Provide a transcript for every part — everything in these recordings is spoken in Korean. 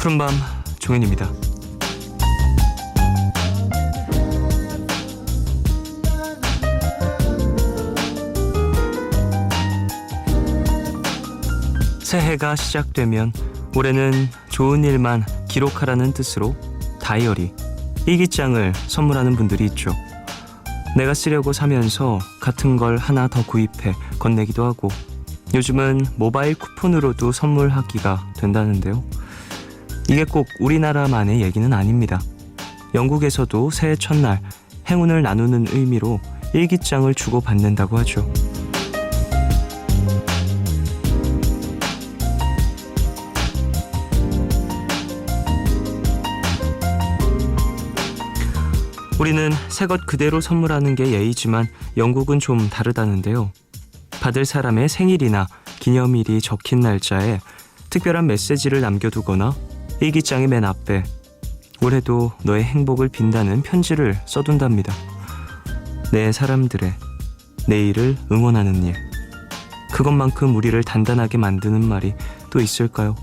푸른밤 종현입니다. 새해가 시작되면 올해는 좋은 일만 기록하라는 뜻으로 다이어리, 일기장을 선물하는 분들이 있죠. 내가 쓰려고 사면서 같은 걸 하나 더 구입해 건네기도 하고, 요즘은 모바일 쿠폰으로도 선물하기가 된다는데요. 이게 꼭 우리나라만의 얘기는 아닙니다. 영국에서도 새해 첫날 행운을 나누는 의미로 일기장을 주고받는다고 하죠. 우리는 새 것 그대로 선물하는 게 예의지만 영국은 좀 다르다는데요. 받을 사람의 생일이나 기념일이 적힌 날짜에 특별한 메시지를 남겨두거나 일기장의 맨 앞에 올해도 너의 행복을 빈다는 편지를 써둔답니다. 내 사람들의 내일을 응원하는 일, 그것만큼 우리를 단단하게 만드는 말이 또 있을까요?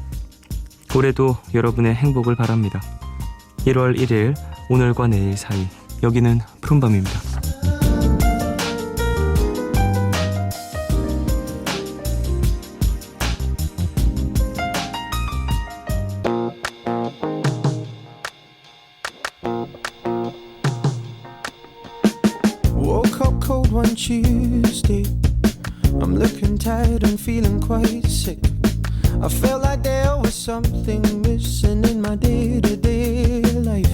올해도 여러분의 행복을 바랍니다. 1월 1일 오늘과 내일 사이, 여기는 푸른밤입니다. Woke up cold one Tuesday. I'm looking tired and feeling quite sick. I felt like there was something missing in my day-to-day life.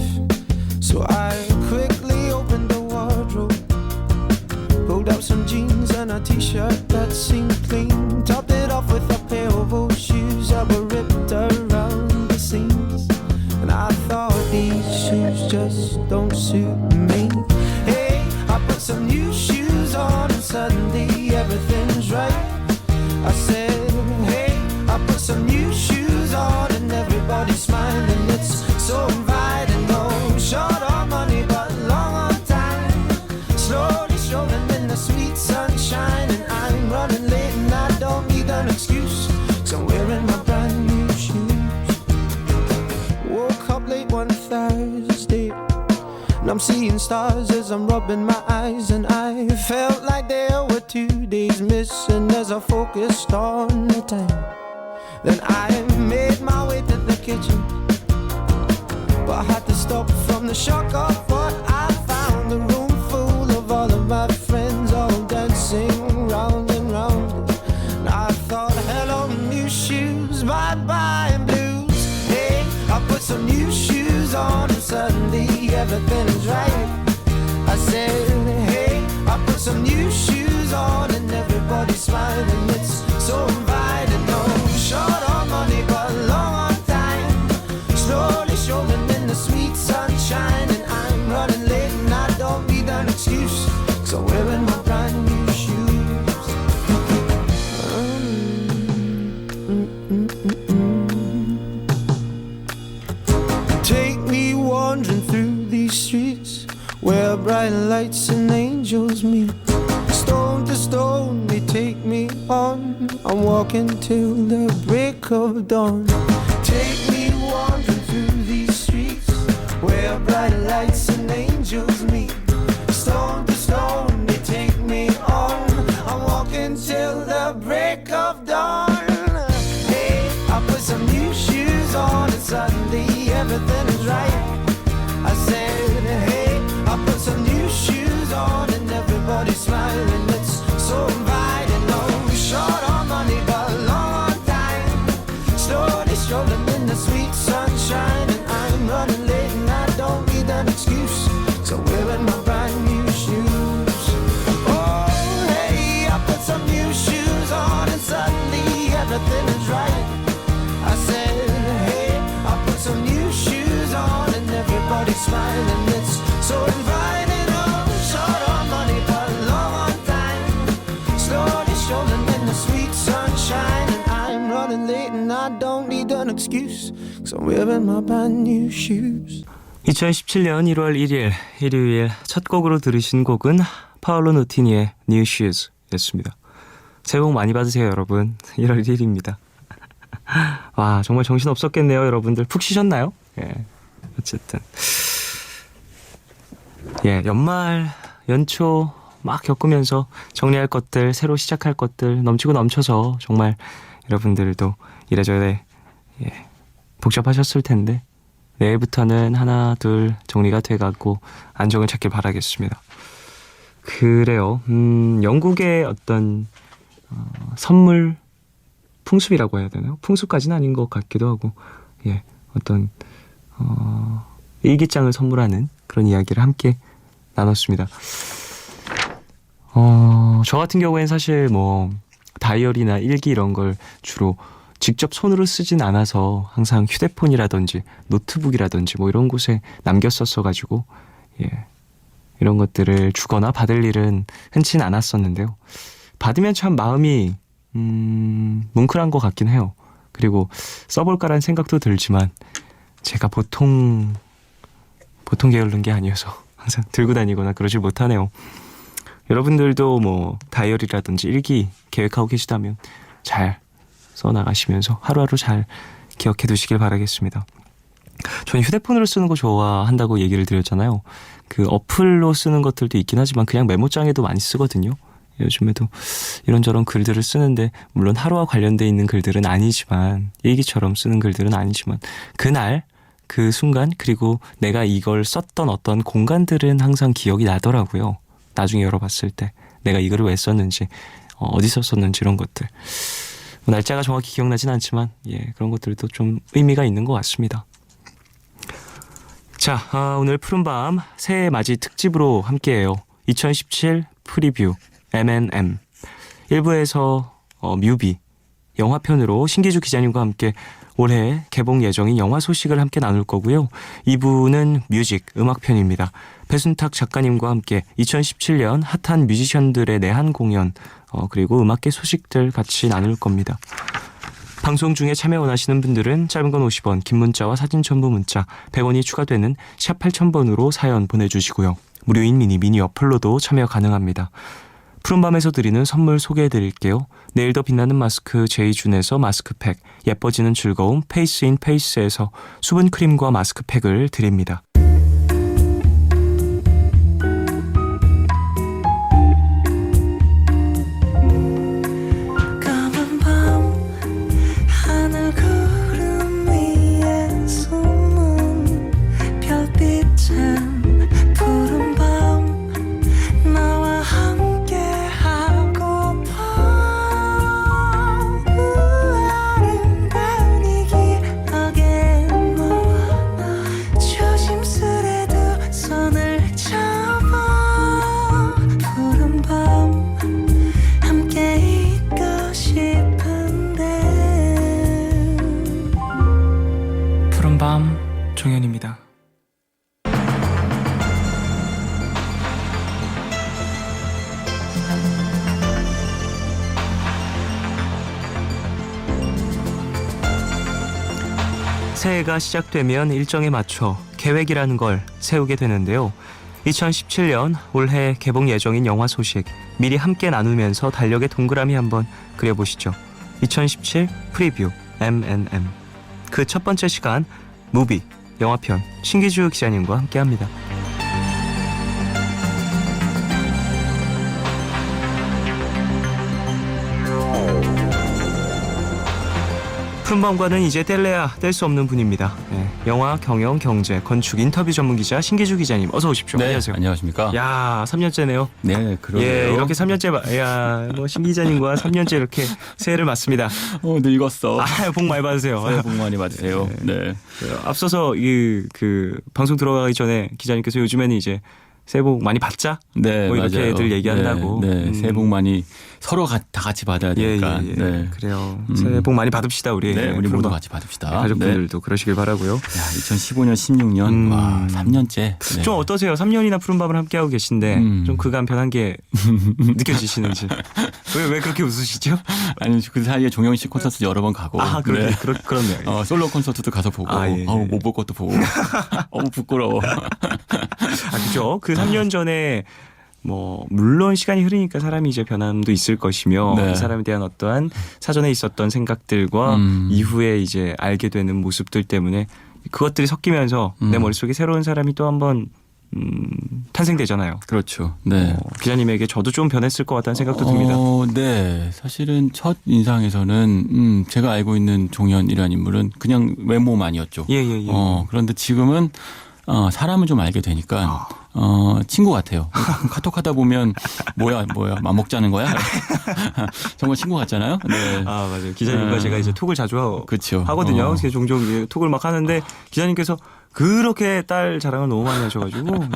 So I quickly opened the wardrobe, pulled out some jeans and a t-shirt that seemed clean, topped it off with a pair of old shoes that were ripped around the seams. And I thought these shoes just don't suit me. Hey, I put some new shoes on and suddenly everything's right. I said, hey, I put some new shoes on and everybody's smiling. It's so inviting. No short on money but long on time. Slowly strolling in the sweet sunshine, and I'm running late and I don't need an excuse, 'cause I'm wearing my brand new shoes. Woke up late one Thursday and I'm seeing stars as I'm rubbing my eyes, and I felt like there were 2 days missing as I focused on the time. Then I made my way to the kitchen, but I had to stop from the shock of what I found. A room full of all of my friends, all dancing round and round. And I thought, hello new shoes, bye bye blues. Hey, I put some new shoes on and suddenly everything is right. I said, hey, I put some new shoes on and everybody's smiling. It's so inviting. No short on money but long on time. Slowly strolling in the sweet sunshine, and I'm running late and I don't need an excuse, 'cause I'm wearing my brand new shoes. Take me wandering through these streets where bright lights and angels meet. Stone to stone they take me on. I'm walking till the break of dawn. Take me wandering through these streets where bright lights and angels meet. Stone to stone they take me on. I'm walking till the break of dawn. Hey, I put some new shoes on and suddenly everything is right. I said, hey, I put some new shoes on and everybody's smiling. It's so inviting. No short on money but long on time. Slowly strolling in the sweet sunshine, and I'm running late and I don't need an excuse, 'cause I'm wearing my brand new shoes. Oh, hey, I put some new shoes on and suddenly everything is right. I said, hey, I put some new shoes on and everybody's smiling. It's so inviting. Oh, short on money but long on time. Slowly strolling in the sweet sunshine, and I'm running late and I don't need an excuse, 'cause I'm wearing my brand new shoes. 2017년 1월 1일 일요일 첫 곡으로 들으신 곡은 파올로 누티니의 New Shoes 였습니다. 새해 복 많이 받으세요 여러분. 1월 1일입니다. 와, 정말 정신 없었겠네요, 여러분들. 푹 쉬셨나요? 예. 어쨌든. 예, 연말, 연초 막 겪으면서 정리할 것들, 새로 시작할 것들 넘치고 넘쳐서 정말 여러분들도 이래저래 복잡하셨을 텐데 내일부터는 하나, 둘 정리가 돼가고 안정을 찾길 바라겠습니다. 그래요. 영국의 어떤 선물 풍습이라고 해야 되나요? 풍습까지는 아닌 것 같기도 하고, 예, 어떤 일기장을 선물하는 그런 이야기를 함께 나눴습니다. 저 같은 경우에는 사실 뭐 다이어리나 일기 이런 걸 주로 직접 손으로 쓰진 않아서 항상 휴대폰이라든지 노트북이라든지 뭐 이런 곳에 남겼었어가지고, 예, 이런 것들을 주거나 받을 일은 흔치는 않았었는데요. 받으면 참 마음이 뭉클한 것 같긴 해요. 그리고 써볼까라는 생각도 들지만 제가 보통 게으른 게 아니어서 항상 들고 다니거나 그러질 못하네요. 여러분들도 뭐 다이어리라든지 일기 계획하고 계시다면 잘 써나가시면서 하루하루 잘 기억해 두시길 바라겠습니다. 저는 휴대폰으로 쓰는 거 좋아한다고 얘기를 드렸잖아요. 그 어플로 쓰는 것들도 있긴 하지만 그냥 메모장에도 많이 쓰거든요. 요즘에도 이런저런 글들을 쓰는데 물론 하루와 관련돼 있는 글들은 아니지만 일기처럼 쓰는 글들은 아니지만 그날 그 순간 그리고 내가 이걸 썼던 어떤 공간들은 항상 기억이 나더라고요. 나중에 열어봤을 때 내가 이거를 왜 썼는지 어디서 썼는지 이런 것들 날짜가 정확히 기억나진 않지만 예, 그런 것들도 좀 의미가 있는 것 같습니다. 자, 오늘 푸른밤 새해 맞이 특집으로 함께해요. 2017 프리뷰 M&M 1부에서 뮤비 영화편으로 신기주 기자님과 함께 올해 개봉 예정인 영화 소식을 함께 나눌 거고요. 2부는 뮤직 음악편입니다. 배순탁 작가님과 함께 2017년 핫한 뮤지션들의 내한 공연 그리고 음악계 소식들 같이 나눌 겁니다. 방송 중에 참여 원하시는 분들은 짧은 건 50원, 긴 문자와 사진 첨부 문자 100원이 추가되는 샵 8000번으로 사연 보내주시고요. 무료인 미니 어플로도 참여 가능합니다. 푸른밤에서 드리는 선물 소개해드릴게요. 내일 더 빛나는 마스크 제이준에서 마스크팩, 예뻐지는 즐거움 페이스인 페이스에서 수분크림과 마스크팩을 드립니다. 푸른밤 종현입니다. 새해가 시작되면 일정에 맞춰 계획이라는 걸 세우게 되는데요. 2017년 올해 개봉 예정인 영화 소식 미리 함께 나누면서 달력에 동그라미 한번 그려보시죠. 2017 프리뷰 M&M 그 첫 번째 시간 무비 영화편 신기주 기자님과 함께합니다. 푸른밤과는 이제 뗄래야 뗄 수 없는 분입니다. 네, 영화, 경영, 경제, 건축, 인터뷰 전문 기자 신기주 기자님 어서 오십시오. 네, 안녕하세요. 안녕하십니까? 야, 3년째네요. 네, 그러네요. 예, 이렇게 3년째, 야, 뭐 신 기자님과 3년째 이렇게 새해를 맞습니다. 늙었어. 복 많이 받으세요. 새해 복 많이 받으세요. 네. 앞서서 그 방송 들어가기 전에 기자님께서 요즘에는 이제 새해 복 많이 받자. 네, 뭐 이렇게들 맞아요. 얘기한다고. 네, 새해 복 많이 서로 다 같이 받아야 되니까. 예. 네. 그래요. 새해 복 많이 받읍시다 우리. 네, 우리 모두 푸른밤 같이 받읍시다. 가족분들도 그러시길 바라고요. 야, 2015년, 16년, 와, 3년째. 네. 좀 어떠세요? 3년이나 푸른밤을 함께하고 계신데 좀 그간 변한 게 느껴지시는지. 왜 그렇게 웃으시죠? 아니, 그 사이에 종영 씨 콘서트 여러 번 가고. 그렇게 네. 그렇네요. 솔로 콘서트도 가서 보고. 예. 못 볼 것도 보고. 부끄러워. 그죠? 그 3년 전에 뭐 물론 시간이 흐르니까 사람이 이제 변함도 있을 것이며 네. 이 사람에 대한 어떠한 사전에 있었던 생각들과 이후에 이제 알게 되는 모습들 때문에 그것들이 섞이면서 내 머릿속에 새로운 사람이 또 한번 탄생되잖아요. 그렇죠. 네. 기자님에게 저도 좀 변했을 것 같다는 생각도 듭니다. 네. 사실은 첫 인상에서는 제가 알고 있는 종현이라는 인물은 그냥 외모만이었죠. 예. 그런데 지금은 사람을 좀 알게 되니까 친구 같아요. 카톡 하다 보면 뭐야 맘 먹자는 거야? 정말 친구 같잖아요. 네. 아 맞아요. 기자님과 제가 이제 톡을 자주 그렇죠. 하거든요. 그래서 종종 이제 톡을 막 하는데 기자님께서 그렇게 딸 자랑을 너무 많이 하셔가지고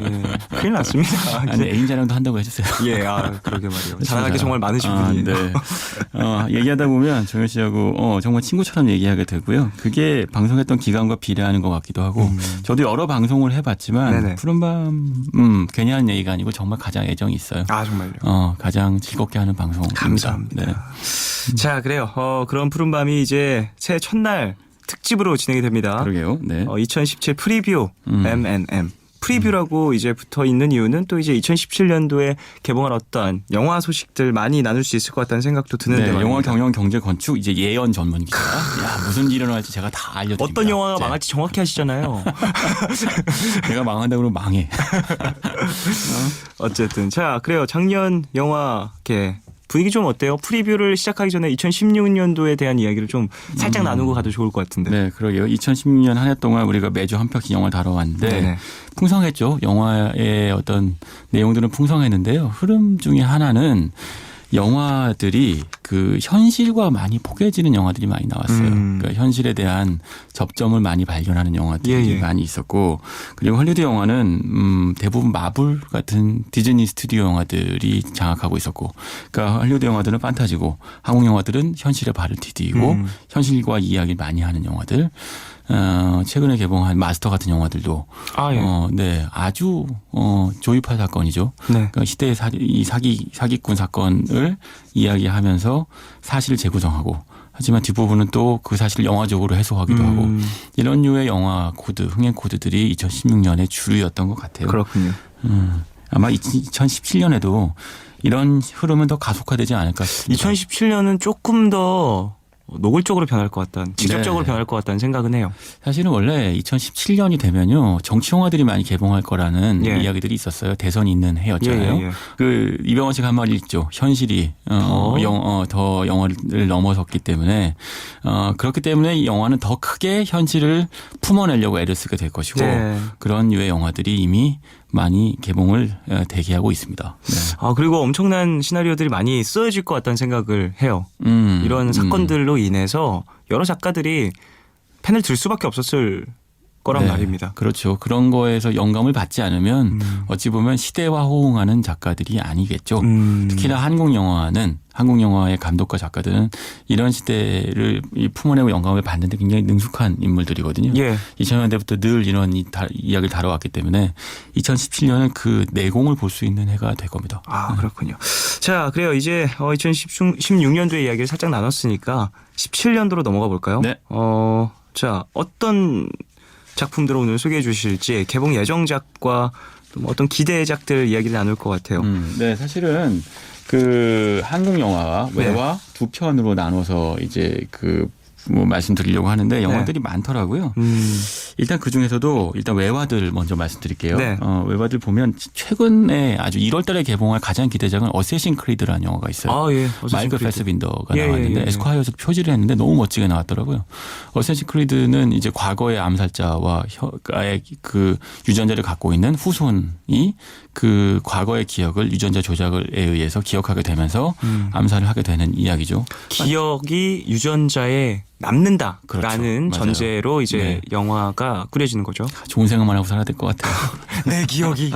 큰일 났습니다. 아니 애인 자랑도 한다고 해주세요. 예, 그러게 말이에요. 자랑할 게 정말 많으신 분이에요. 네. 얘기하다 보면 정현 씨하고 정말 친구처럼 얘기하게 되고요. 그게 방송했던 기간과 비례하는 것 같기도 하고 저도 여러 방송을 해봤지만 네네. 푸른밤 괜히 하는 얘기가 아니고 정말 가장 애정이 있어요. 아 정말요. 가장 즐겁게 하는 방송입니다. 감사합니다. 네. 자 그래요. 그런 푸른밤이 이제 새해 첫날 특집으로 진행이 됩니다. 그러게요. 네. 2017 프리뷰 M&M. 프리뷰라고 이제 붙어 있는 이유는 또 이제 2017년도에 개봉할 어떤 영화 소식들 많이 나눌 수 있을 것 같다는 생각도 드는데 네, 말입니다. 영화 경영 경제 건축 이제 예언 전문 기자. 야, 무슨 일이 일어날지 제가 다 알려드립니다. 어떤 영화가 네. 망할지 정확히 하시잖아요. 내가 망한다고 그러면 망해. 어쨌든 자 그래요. 작년 영화계 분위기 좀 어때요? 프리뷰를 시작하기 전에 2016년도에 대한 이야기를 좀 살짝 나누고 가도 좋을 것 같은데. 네, 그러게요. 2016년 한 해 동안 우리가 매주 한 편씩 영화를 다뤄왔는데 네네. 풍성했죠. 영화의 어떤 내용들은 풍성했는데요. 흐름 중에 하나는 영화들이 그 현실과 많이 포개지는 영화들이 많이 나왔어요. 그러니까 현실에 대한 접점을 많이 발견하는 영화들이 많이 있었고, 그리고 헐리우드 영화는 대부분 마블 같은 디즈니 스튜디오 영화들이 장악하고 있었고, 그러니까 헐리우드 영화들은 판타지고 한국 영화들은 현실에 발을 디디고 현실과 이야기 많이 하는 영화들. 최근에 개봉한 마스터 같은 영화들도 네, 아주 조이팔 사건이죠. 네. 그러니까 시대의 사기꾼 사건을 이야기하면서 사실을 재구성하고 하지만 뒷부분은 또 그 사실을 영화적으로 해소하기도 하고 이런 류의 영화 코드, 흥행 코드들이 2016년의 주류였던 것 같아요. 그렇군요. 아마 2017년에도 이런 흐름은 더 가속화되지 않을까 싶습니다. 2017년은 조금 더 노골적으로 변할 것 같다는, 직접적으로 변할 것 같다는 생각은 해요. 사실은 원래 2017년이 되면요 정치 영화들이 많이 개봉할 거라는 이야기들이 있었어요. 대선이 있는 해였잖아요. 그 이병헌 씨가 한 말이 있죠. 현실이 더 영화를 넘어섰기 때문에 그렇기 때문에 이 영화는 더 크게 현실을 품어내려고 애를 쓰게 될 것이고 그런 류의 영화들이 이미 많이 개봉을 대기하고 있습니다. 네. 그리고 엄청난 시나리오들이 많이 쓰여질 것 같다는 생각을 해요. 이런 사건들로 인해서 여러 작가들이 펜을 들 수밖에 없었을 거란 말입니다. 그렇죠. 그런 거에서 영감을 받지 않으면 어찌 보면 시대와 호응하는 작가들이 아니겠죠. 특히나 한국 영화의 감독과 작가들은 이런 시대를 품어내고 영감을 받는데 굉장히 능숙한 인물들이거든요. 2000년대부터 늘 이런 이야기를 다뤄왔기 때문에 2017년은 그 내공을 볼 수 있는 해가 될 겁니다. 그렇군요. 자, 그래요. 이제 2016년도의 이야기를 살짝 나눴으니까 17년도로 넘어가 볼까요? 네. 자, 어떤 작품들을 오늘 소개해 주실지 개봉 예정작과 또 어떤 기대작들 이야기를 나눌 것 같아요. 네, 사실은 그 한국 영화와 외화 두 편으로 나눠서 이제 말씀드리려고 하는데 영화들이 많더라고요. 일단 그 중에서도 일단 외화들 먼저 말씀드릴게요. 외화들 보면 최근에 아주 1월 달에 개봉할 가장 기대작은 어쌔신 크리드라는 영화가 있어요. 마이클 패스빈더가 나왔는데 에스콰이어에서 표지를 했는데 너무 멋지게 나왔더라고요. 어쌔신 크리드는 이제 과거의 암살자와 그 유전자를 갖고 있는 후손이 그 과거의 기억을 유전자 조작에 의해서 기억하게 되면서 암살을 하게 되는 이야기죠. 기억이 유전자에 남는다라는 전제로 이제 영화가 꾸려지는 거죠. 좋은 생각만 하고 살아야 될 것 같아요. 내 기억이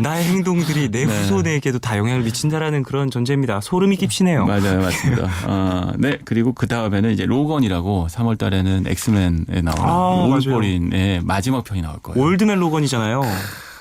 나의 행동들이 내 후손에게도 다 영향을 미친다라는 그런 전제입니다. 소름이 끼치네요. 맞아요, 맞습니다. 네, 그리고 그 다음에는 이제 로건이라고 3월 달에는 엑스맨에 나오는 울버린의 마지막 편이 나올 거예요. 올드맨 로건이잖아요.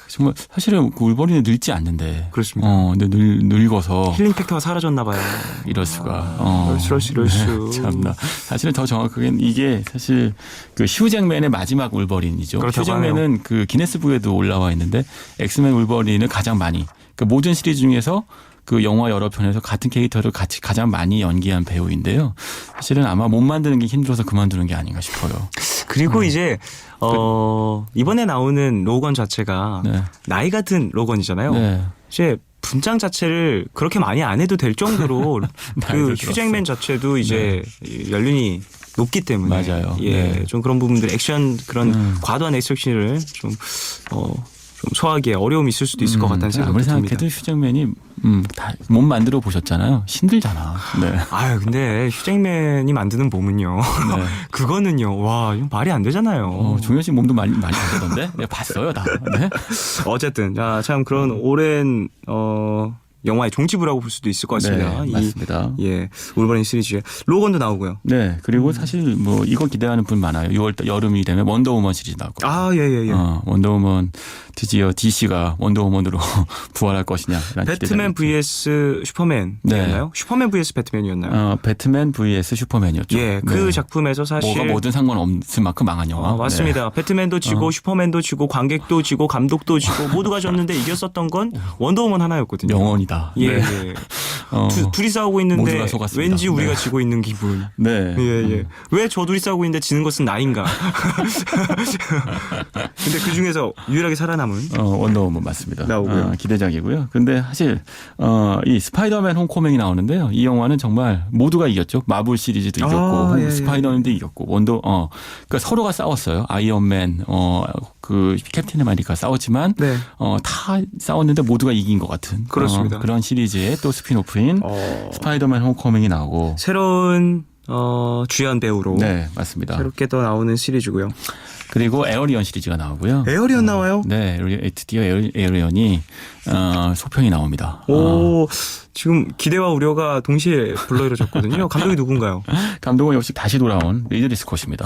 정말 사실은 그 울버린은 늙지 않는데. 그렇습니다. 근데 늙어서 힐링 팩터가 사라졌나 봐요. 이럴 수가. 이럴 수. 참나. 사실은 더 정확하게는 이게 사실 그 휴잭맨의 마지막 울버린이죠. 휴잭맨은 그 기네스북에도 올라와 있는데 엑스맨 울버린을 가장 많이 그 모든 시리즈 중에서 그 영화 여러 편에서 같은 캐릭터를 같이 가장 많이 연기한 배우인데요. 사실은 아마 못 만드는 게 힘들어서 그만두는 게 아닌가 싶어요. 그리고 이제 이번에 나오는 로건 자체가 네. 나이 같은 로건이잖아요. 네. 이제 분장 자체를 그렇게 많이 안 해도 될 정도로 그 들었어. 네. 휴잭맨 자체도 이제 연륜이 높기 때문에 맞아요. 예, 네. 좀 그런 부분들 액션 그런 과도한 액션을 좀 소화하기에 어려움이 있을 수도 있을 것 같다는 생각이 아무리 듭니다. 생각해도 휴잭맨이 다 못 만들어 보셨잖아요. 힘들잖아. 네. 아유 근데 휴잭맨이 만드는 몸은요. 네. 그거는요. 와 이거 말이 안 되잖아요. 종현 씨 몸도 많이 안 되던데? 내가 봤어요, 다. 네. 어쨌든 참 그런 오랜 영화의 종지부라고 볼 수도 있을 것 같습니다. 네, 맞습니다. 예, 울버린 시리즈에 로건도 나오고요. 네. 그리고 사실 뭐 이거 기대하는 분 많아요. 6월 여름이 되면 원더우먼 시리즈 나오고. 예. 원더우먼 드디어 DC가 원더우먼으로 부활할 것이냐. 배트맨 vs 슈퍼맨이었나요? 네. 슈퍼맨 vs 배트맨이었나요? 배트맨 vs 슈퍼맨이었죠. 예, 그 네. 작품에서 사실 뭐가 뭐든 상관없을 만큼 망한 영화. 맞습니다. 네. 배트맨도 지고 슈퍼맨도 지고 관객도 지고 감독도 지고 모두가 졌는데 이겼었던 건 원더우먼 하나였거든요. 영원이다. 예, 네. 예. 둘이 싸우고 있는데 모두가 속았습니다. 왠지 우리가 네. 지고 있는 기분. 네. 예. 왜 저 둘이 싸우고 있는데 지는 것은 나인가? 근데 그 중에서 유일하게 살아남은 원더우먼 맞습니다. 나오고요. 기대작이고요. 근데 사실 이 스파이더맨 홈커밍이 나오는데요. 이 영화는 정말 모두가 이겼죠. 마블 시리즈도 이겼고 예. 스파이더맨도 이겼고 그러니까 서로가 싸웠어요. 아이언맨 그 캡틴 아메리카 싸웠지만 네. 다 싸웠는데 모두가 이긴 것 같은 그렇습니다. 그런 시리즈의 또 스피노프인 스파이더맨 홈커밍이 나오고 새로운 주연 배우로 네, 맞습니다. 새롭게 또 나오는 시리즈고요. 그리고 에어리언 시리즈가 나오고요. 에어리언 나와요? 네, 드디어 에어리언이 소편이 나옵니다. 오, 지금 기대와 우려가 동시에 불러일어졌거든요. 감독이 누군가요? 감독은 역시 다시 돌아온 리들리 스콧입니다.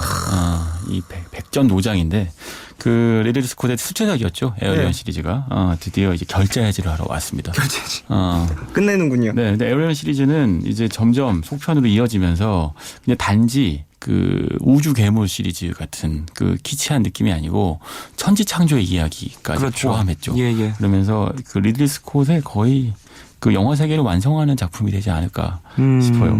이 백전 노장인데 그 리들리 스콧의 수제작이었죠. 에어리언 네. 시리즈가 드디어 이제 결자해지를 하러 왔습니다. 결제지. 네, 끝내는군요. 근데 에어리언 시리즈는 이제 점점 속편으로 이어지면서 그냥 단지 그 우주 괴물 시리즈 같은 그 키치한 느낌이 아니고 천지 창조의 이야기까지 그렇죠. 포함했죠. 예. 그러면서 그 리들리 스콧의 거의 그 영화 세계를 완성하는 작품이 되지 않을까 싶어요.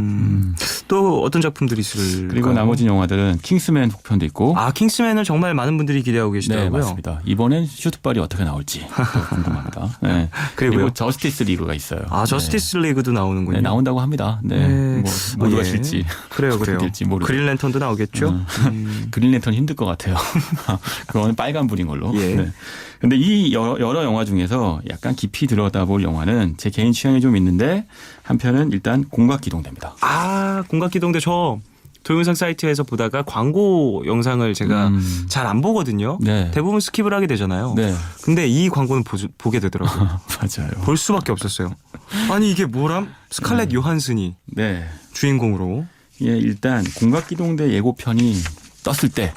또 어떤 작품들이 있을까요? 그리고 나머지 영화들은 킹스맨 속편도 있고. 킹스맨을 정말 많은 분들이 기대하고 네, 계시더라고요. 맞습니다. 이번엔 슈트발이 어떻게 나올지 궁금합니다. 네. 그리고요? 그리고 저스티스 리그가 있어요. 저스티스 리그도 나오는군요. 네, 나온다고 합니다. 네. 뭐 모두가 질지. 그래요. 어떻게 될지 모르겠어요. 그린랜턴도 나오겠죠. 그린랜턴 힘들 것 같아요. 그거는 빨간불인 걸로. 예. 네. 근데 이 여러 영화 중에서 약간 깊이 들여다볼 영화는 제 개인 취향이 좀 있는데 한편은 일단 공각기동대입니다. 공각기동대 저 동영상 사이트에서 보다가 광고 영상을 제가 잘 안 보거든요. 네. 대부분 스킵을 하게 되잖아요. 네. 근데 이 광고는 보게 되더라고요. 맞아요. 볼 수밖에 없었어요. 아니 이게 뭐람? 스칼렛 요한슨이 네. 주인공으로. 예, 일단 공각기동대 예고편이 떴을 때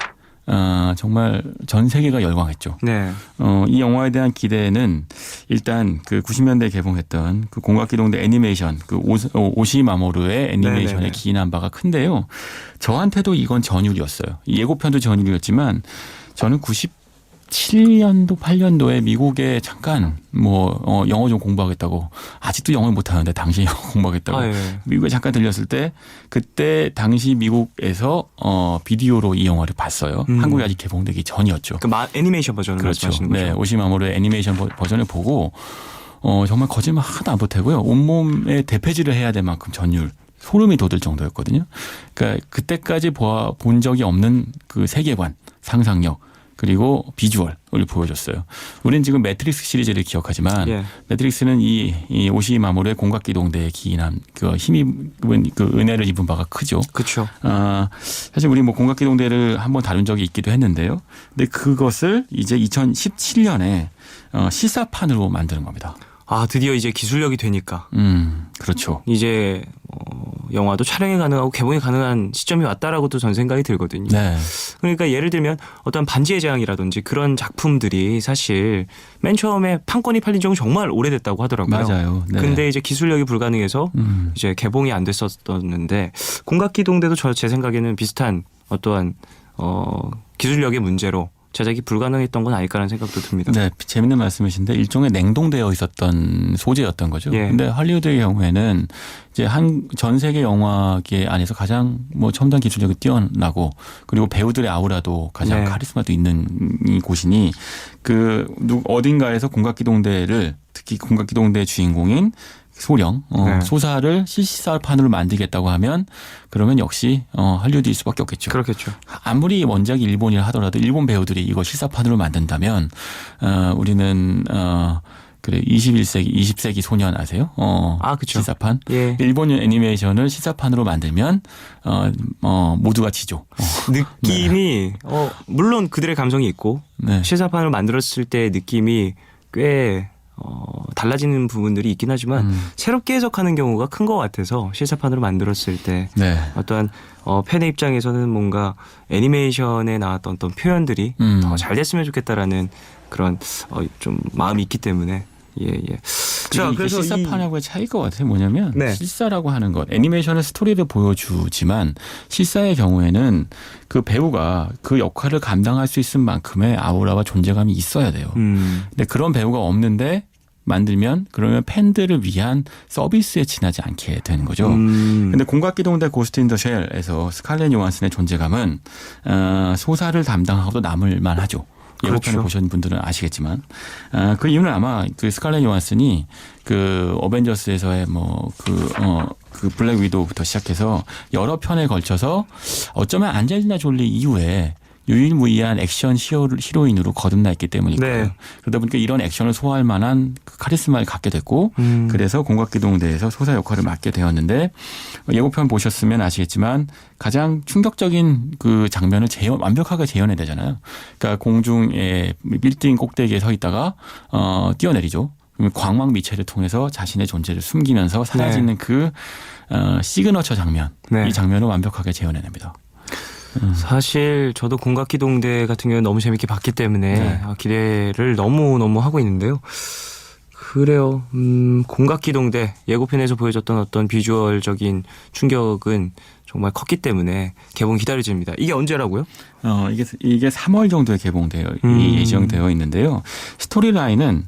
정말 전 세계가 열광했죠. 네. 이 영화에 대한 기대는 일단 그 90년대에 개봉했던 그 공각기동대 애니메이션 그 오시마모루의 애니메이션에 네네네. 기인한 바가 큰데요. 저한테도 이건 전율이었어요. 이 예고편도 전율이었지만 저는 97년도 8년도에 미국에 잠깐 영어 좀 공부하겠다고 아직도 영어를 못하는데 당시 영어 공부하겠다고 예. 미국에 잠깐 들렸을 때 그때 당시 미국에서 비디오로 이 영화를 봤어요. 한국에 아직 개봉되기 전이었죠. 그 애니메이션 버전을 그렇죠. 말씀하시는 거죠. 네, 오시마모루의 애니메이션 버전을 보고 정말 거짓말 하나도 안 보태고요. 온몸에 대패질을 해야 될 만큼 전율. 소름이 돋을 정도였거든요. 그러니까 그때까지 본 적이 없는 그 세계관, 상상력 그리고 비주얼을 보여줬어요. 우리는 지금 매트릭스 시리즈를 기억하지만 예. 매트릭스는 이 오시마모루의 공각기동대에 기인한 그 힘입은 그 은혜를 입은 바가 크죠. 그렇죠. 사실 우리 공각기동대를 한번 다룬 적이 있기도 했는데요. 근데 그것을 이제 2017년에 실사판으로 만드는 겁니다. 드디어 이제 기술력이 되니까. 그렇죠. 이제 영화도 촬영이 가능하고 개봉이 가능한 시점이 왔다라고도 전 생각이 들거든요. 네. 그러니까 예를 들면 어떤 반지의 제왕이라든지 그런 작품들이 사실 맨 처음에 판권이 팔린 적은 정말 오래됐다고 하더라고요. 맞아요. 네. 근데 이제 기술력이 불가능해서 이제 개봉이 안 됐었었는데 공각기동대도 제 생각에는 비슷한 어떠한 기술력의 문제로 제작이 불가능했던 건 아닐까라는 생각도 듭니다. 네, 재밌는 말씀이신데 일종의 냉동되어 있었던 소재였던 거죠. 그런데 할리우드의 경우에는 이제 전 세계 영화계 안에서 가장 뭐 첨단 기술력이 뛰어나고 그리고 배우들의 아우라도 가장 카리스마도 있는 곳이니 어딘가에서 공각기동대를 특히 공각기동대의 주인공인 소령, 소사를 실시사판으로 만들겠다고 하면 그러면 역시 할리우드일 수밖에 없겠죠. 그렇겠죠. 아무리 원작이 일본이라 하더라도 일본 배우들이 이거 실사판으로 만든다면 우리는 그래 20세기 소년 아세요? 그렇죠. 실사판. 일본 애니메이션을 실사판으로 만들면 모두가 지죠. 느낌이 물론 그들의 감성이 있고 실사판을 만들었을 때 느낌이 꽤 달라지는 부분들이 있긴 하지만 새롭게 해석하는 경우가 큰 것 같아서 실사판으로 만들었을 때 어떠한 팬의 입장에서는 뭔가 애니메이션에 나왔던 어떤 표현들이 더 잘 됐으면 좋겠다라는 그런 좀 마음이 있기 때문에 자, 그래서 실사판하고의 차이가 같아요. 뭐냐면 실사라고 하는 것, 애니메이션의 스토리를 보여주지만 실사의 경우에는 그 배우가 그 역할을 감당할 수 있을 만큼의 아우라와 존재감이 있어야 돼요. 근데 그런 배우가 없는데 만들면 그러면 팬들을 위한 서비스에 지나지 않게 되는 거죠. 근데 공각기동대 고스트 인 더 쉘에서 스칼렛 요한슨의 존재감은 소사를 담당하고도 남을 만하죠. 예고편을 보신 분들은 아시겠지만 그 이유는 아마 그 스칼렛 요한슨이 그 어벤져스에서의 그 블랙 위도우부터 시작해서 여러 편에 걸쳐서 어쩌면 안젤리나 졸리 이후에 유일무이한 액션 히로인으로 거듭나 있기 때문일 거예요. 그러다 보니까 이런 액션을 소화할 만한 카리스마를 갖게 됐고 그래서 공각기동대에서 소사 역할을 맡게 되었는데 예고편 보셨으면 아시겠지만 가장 충격적인 그 장면을 완벽하게 재현해야 되잖아요. 그러니까 공중에 빌딩 꼭대기에 서 있다가 뛰어내리죠. 그러면 광막 미체를 통해서 자신의 존재를 숨기면서 사라지는 그 시그너처 장면. 이 장면을 완벽하게 재현해냅니다. 사실 저도 공각기동대 같은 경우는 너무 재밌게 봤기 때문에 기대를 너무 하고 있는데요. 그래요. 공각기동대 예고편에서 보여줬던 어떤 비주얼적인 충격은 정말 컸기 때문에 개봉 기다려집니다. 이게 언제라고요? 이게 3월 정도에 예정되어 있는데요. 스토리라인은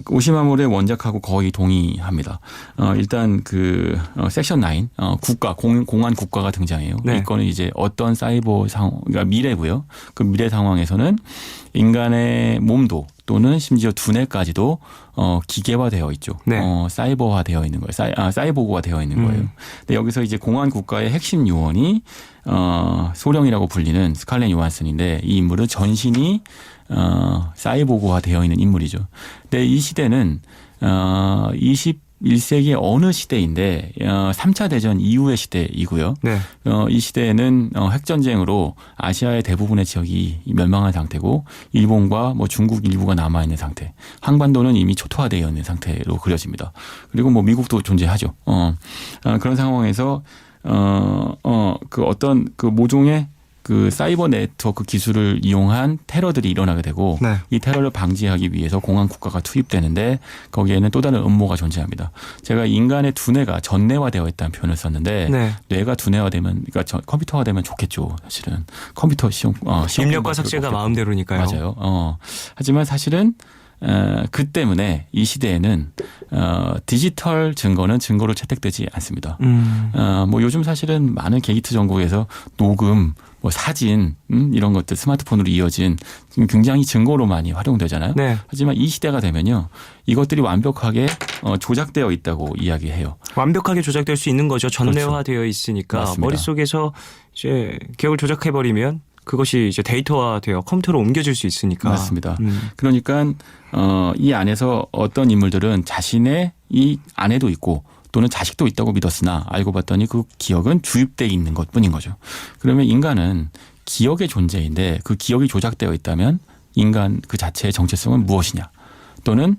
오시마모토의 원작하고 거의 동의합니다. 일단 그 섹션 9 공안 국가가 등장해요. 이거는 이제 어떤 사이버 그러니까 미래고요. 그 미래 상황에서는 인간의 몸도 또는 심지어 두뇌까지도 기계화되어 있죠. 사이버화되어 있는 거예요. 사이보그화 되어 있는 거예요. 근데 여기서 이제 공안 국가의 핵심 요원이 소령이라고 불리는 스칼렛 요한슨인데 이 인물은 전신이 사이보그화 되어 있는 인물이죠. 근데 이 시대는 21세기의 어느 시대인데 3차 대전 이후의 시대이고요. 이 시대에는 핵전쟁으로 아시아의 대부분의 지역이 멸망한 상태고 일본과 중국 일부가 남아있는 상태. 항반도는 이미 초토화되어 있는 상태로 그려집니다. 그리고 미국도 존재하죠. 그런 상황에서 그 어떤 그 모종의 그 사이버 네트워크 기술을 이용한 테러들이 일어나게 되고 이 테러를 방지하기 위해서 공안 국가가 투입되는데 거기에는 또 다른 음모가 존재합니다. 제가 인간의 두뇌가 전뇌화되어 있다는 표현을 썼는데 뇌가 두뇌화되면 그러니까 컴퓨터화되면 좋겠죠. 사실은 컴퓨터 시험 입력과 삭제가 마음대로니까요. 맞아요. 하지만 사실은 그 때문에 이 시대에는 디지털 증거는 증거로 채택되지 않습니다. 요즘 사실은 많은 게이트 전국에서 녹음, 사진 이런 것들 스마트폰으로 이어진 굉장히 증거로 많이 활용되잖아요. 하지만 이 시대가 되면요. 이것들이 완벽하게 조작되어 있다고 이야기해요. 완벽하게 조작될 수 있는 거죠. 전뇌화되어 있으니까 맞습니다. 머릿속에서 이제 기억을 조작해버리면 그것이 이제 데이터화되어 컴퓨터로 옮겨질 수 있으니까. 맞습니다. 그러니까 이 안에서 어떤 인물들은 자신의 이 아내도 있고 또는 자식도 있다고 믿었으나 알고 봤더니 그 기억은 주입되어 있는 것뿐인 거죠. 그러면 인간은 기억의 존재인데 그 기억이 조작되어 있다면 인간 그 자체의 정체성은 무엇이냐? 또는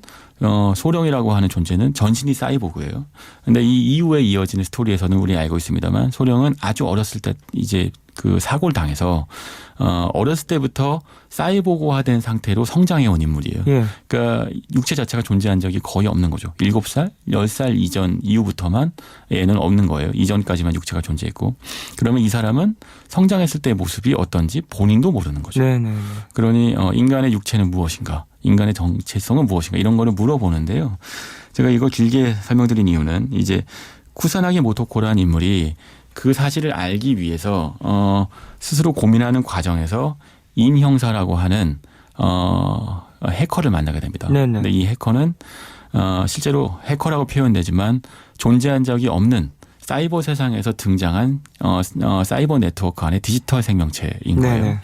소령이라고 하는 존재는 전신이 사이보그예요. 그런데 이 이후에 이어지는 스토리에서는 우리 알고 있습니다만 소령은 아주 어렸을 때 이제 그 사고를 당해서 어렸을 때부터 사이보그화된 상태로 성장해온 인물이에요. 예. 그러니까 육체 자체가 존재한 적이 거의 없는 거죠. 7살, 10살 이전 이후부터만 얘는 없는 거예요. 이전까지만 육체가 존재했고. 그러면 이 사람은 성장했을 때의 모습이 어떤지 본인도 모르는 거죠. 네네. 그러니 인간의 육체는 무엇인가, 인간의 정체성은 무엇인가 이런 거를 물어보는데요. 제가 이걸 길게 설명드린 이유는 이제 쿠사나기 모토코라는 인물이 그 사실을 알기 위해서 스스로 고민하는 과정에서 인 형사라고 하는 해커를 만나게 됩니다. 네네. 근데 이 해커는 실제로 해커라고 표현되지만 존재한 적이 없는 사이버 세상에서 등장한 사이버 네트워크 안의 디지털 생명체인 거예요. 네네.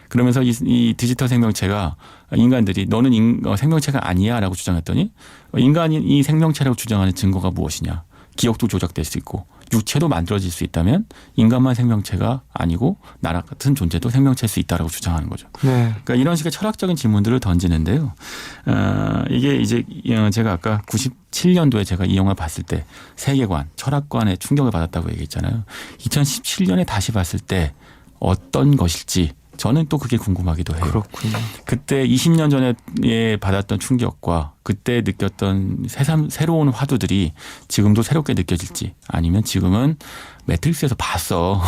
그러면서 이 디지털 생명체가 인간들이 너는 생명체가 아니야라고 주장했더니 인간이 이 생명체라고 주장하는 증거가 무엇이냐. 기억도 조작될 수 있고 육체도 만들어질 수 있다면 인간만 생명체가 아니고 나랑 같은 존재도 생명체일 수 있다라고 주장하는 거죠. 네. 그러니까 이런 식의 철학적인 질문들을 던지는데요. 이게 이제 제가 아까 97년도에 제가 이 영화 봤을 때 세계관, 철학관에 충격을 받았다고 얘기했잖아요. 2017년에 다시 봤을 때 어떤 것일지 저는 또 그게 궁금하기도 해요. 그렇군요. 그때 20년 전에 받았던 충격과 그때 느꼈던 새로운 화두들이 지금도 새롭게 느껴질지 아니면 지금은 매트릭스에서 봤어.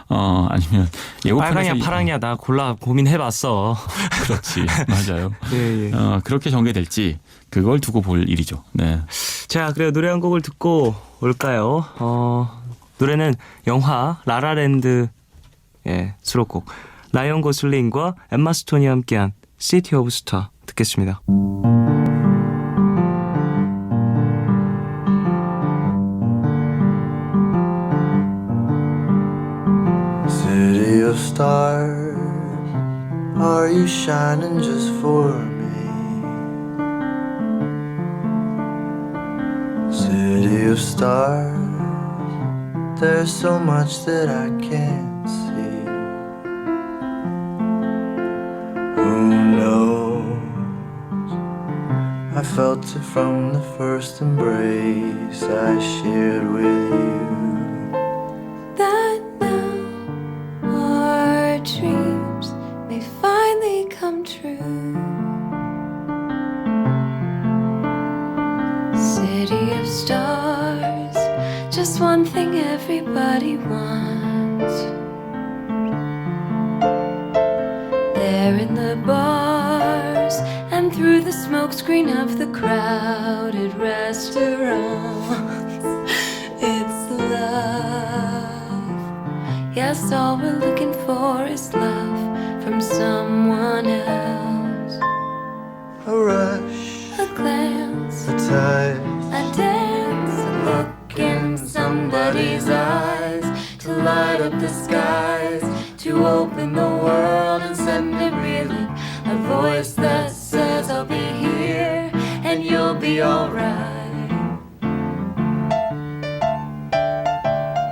아니면 예고편에서 빨강이야 파랑이야 나 골라 고민해봤어. 그렇지. 맞아요. 예, 예. 그렇게 전개될지 그걸 두고 볼 일이죠. 네. 자, 그래요. 노래 한 곡을 듣고 올까요? 노래는 영화 라라랜드 수록곡 라이언 고슬링과 엠마 스톤이 함께한 시티 오브 스타 듣겠습니다. City of stars, are you shining just for me? City of stars, there's so much that I can't see. Who knows? I felt it from the first embrace I shared with you. That now our dreams may finally come true. City of stars, just one thing everybody wants. There in the bars and through the smokescreen of the crowded restaurants, it's love. Yes, all we're looking for is love from someone else. A rush, A glance, a touch, a dance, a look in somebody's eyes to light up the skies, to open the world and send it reeling. A voice that says I'll be here and you'll be alright.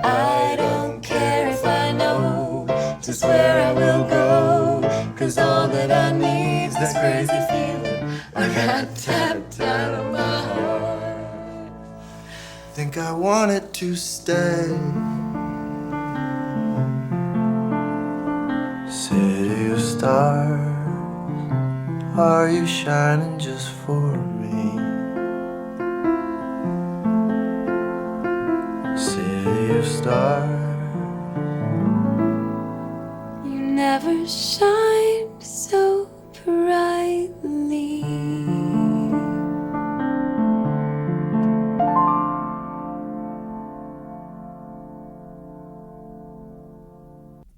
I don't care if I know just where I will go, 'cause all that I need's this crazy feeling I got tapped out of my heart. think I wanted to stay. City of stars, are you shining just for me? City of stars, You never shined so brightly.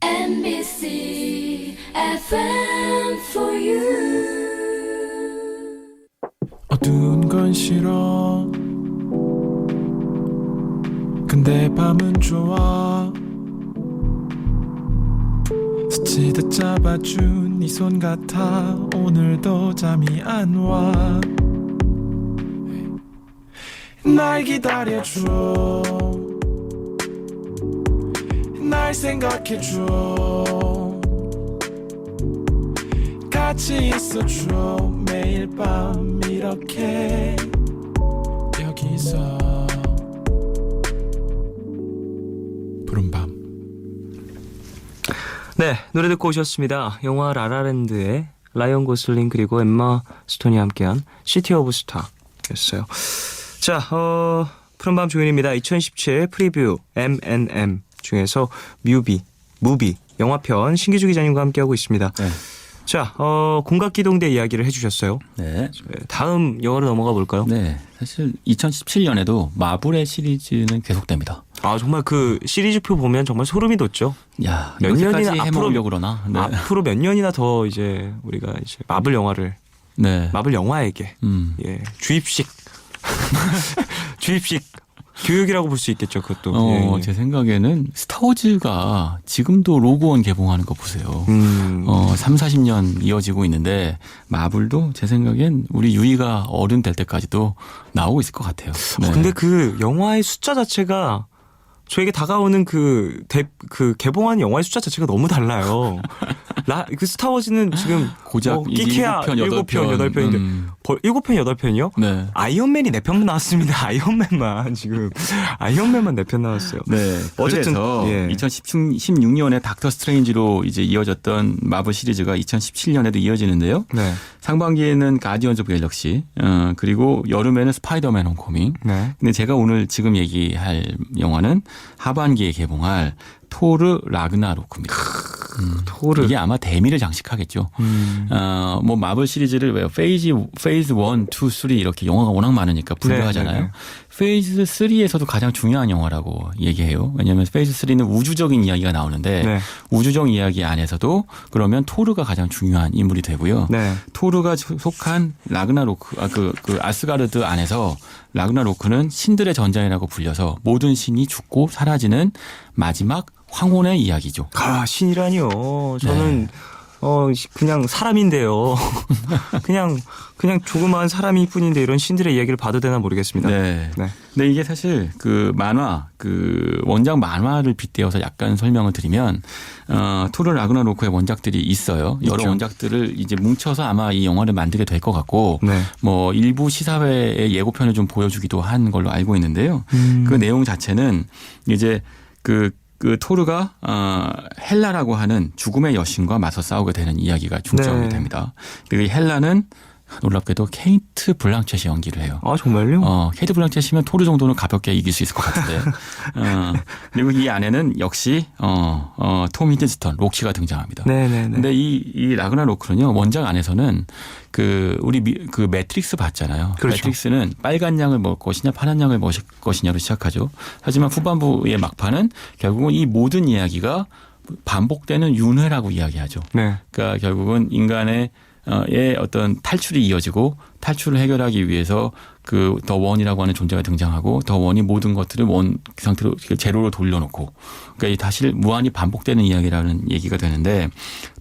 NBC FM for you. 어두운 건 싫어 근데 밤은 좋아 스치듯 잡아준 네 손 같아 오늘도 잠이 안 와 날 기다려줘 날 생각해줘 같이 있어줘 매일 밤 이렇게 여기서 푸른밤 네, 노래 듣고 오셨습니다. 영화 라라랜드의 라이언 고슬링 그리고 엠마 스톤이 함께한 시티 오브 스타였어요. 자, 푸른밤 조인입니다. 2017 프리뷰 M&M 중에서 무비 영화편 신기주 기자님과 함께하고 있습니다. 네. 자, 공각기동대 이야기를 해주셨어요. 네. 다음 영화로 넘어가 볼까요? 네. 사실 2017년에도 마블의 시리즈는 계속됩니다. 아, 정말 그 시리즈표 보면 정말 소름이 돋죠. 야, 몇 년이나 해먹으려고 그러나. 네. 앞으로 몇 년이나 더 이제 우리가 이제 마블 영화를 네. 마블 영화에게 주입식 교육이라고 볼 수 있겠죠. 그것도. 제 생각에는 스타워즈가 지금도 로그원 개봉하는 거 보세요. 3, 40년 이어지고 있는데 마블도 제 생각엔 우리 유이가 어른 될 때까지도 나오고 있을 것 같아요. 네. 근데 그 영화의 숫자 자체가 저에게 다가오는 그 개봉한 영화의 숫자 자체가 너무 달라요. 그 스타워즈는 지금 고작 끼케야 7편, 8편인데 7편, 8편이요? 네. 아이언맨이 4편 나왔습니다. 아이언맨만 4편 나왔어요. 네. 어쨌든 그래서 2016년에 닥터 스트레인지로 이제 이어졌던 마블 시리즈가 2017년에도 이어지는데요. 네. 상반기에는 가디언즈 오브 갤럭시, 그리고 여름에는 스파이더맨 홈커밍. 네. 근데 제가 오늘 지금 얘기할 영화는 하반기에 개봉할 토르 라그나로크입니다. 토르. 이게 아마 대미를 장식하겠죠. 뭐 마블 시리즈를 왜 페이즈 1, 2, 3 이렇게 영화가 워낙 많으니까 분류하잖아요. 네. 페이즈 3에서도 가장 중요한 영화라고 얘기해요. 왜냐하면 페이즈 3는 우주적인 이야기가 나오는데 네. 우주적 이야기 안에서도 그러면 토르가 가장 중요한 인물이 되고요. 네. 토르가 속한 라그나로크, 그 아스가르드 안에서 라그나로크는 신들의 전장이라고 불려서 모든 신이 죽고 사라지는 마지막 황혼의 이야기죠. 아, 신이라니요. 저는 그냥 사람인데요. 그냥 조그마한 사람일 뿐인데 이런 신들의 이야기를 봐도 되나 모르겠습니다. 네. 네. 근데 이게 사실 그 만화, 그 원작 만화를 빗대어서 약간 설명을 드리면, 토르 라그나로크의 원작들이 있어요. 여러 있죠. 원작들을 이제 뭉쳐서 아마 이 영화를 만들게 될 것 같고, 네. 뭐 일부 시사회의 예고편을 좀 보여주기도 한 걸로 알고 있는데요. 그 내용 자체는 이제 그 토르가 헬라라고 하는 죽음의 여신과 맞서 싸우게 되는 이야기가 중점이 네. 됩니다. 그리고 이 헬라는 놀랍게도 케이트 블랑쳇이 연기를 해요. 아, 정말요? 케이트 블랑쳇이면 토르 정도는 가볍게 이길 수 있을 것 같은데. 그리고 이 안에는 역시 톰 히든스턴, 록시가 등장합니다. 네네네. 근데 이 라그나로크는요, 원작 안에서는 우리 그 매트릭스 봤잖아요. 그렇죠. 매트릭스는 빨간 양을 먹을 것이냐 파란 양을 먹을 것이냐로 시작하죠. 하지만 후반부의 막판은 결국은 이 모든 이야기가 반복되는 윤회라고 이야기하죠. 네. 그러니까 결국은 인간의 어떤 탈출이 이어지고 탈출을 해결하기 위해서 그 더 원이라고 하는 존재가 등장하고 더 원이 모든 것들을 원 상태로 제로로 돌려놓고 그러니까 이 다시 무한히 반복되는 이야기라는 얘기가 되는데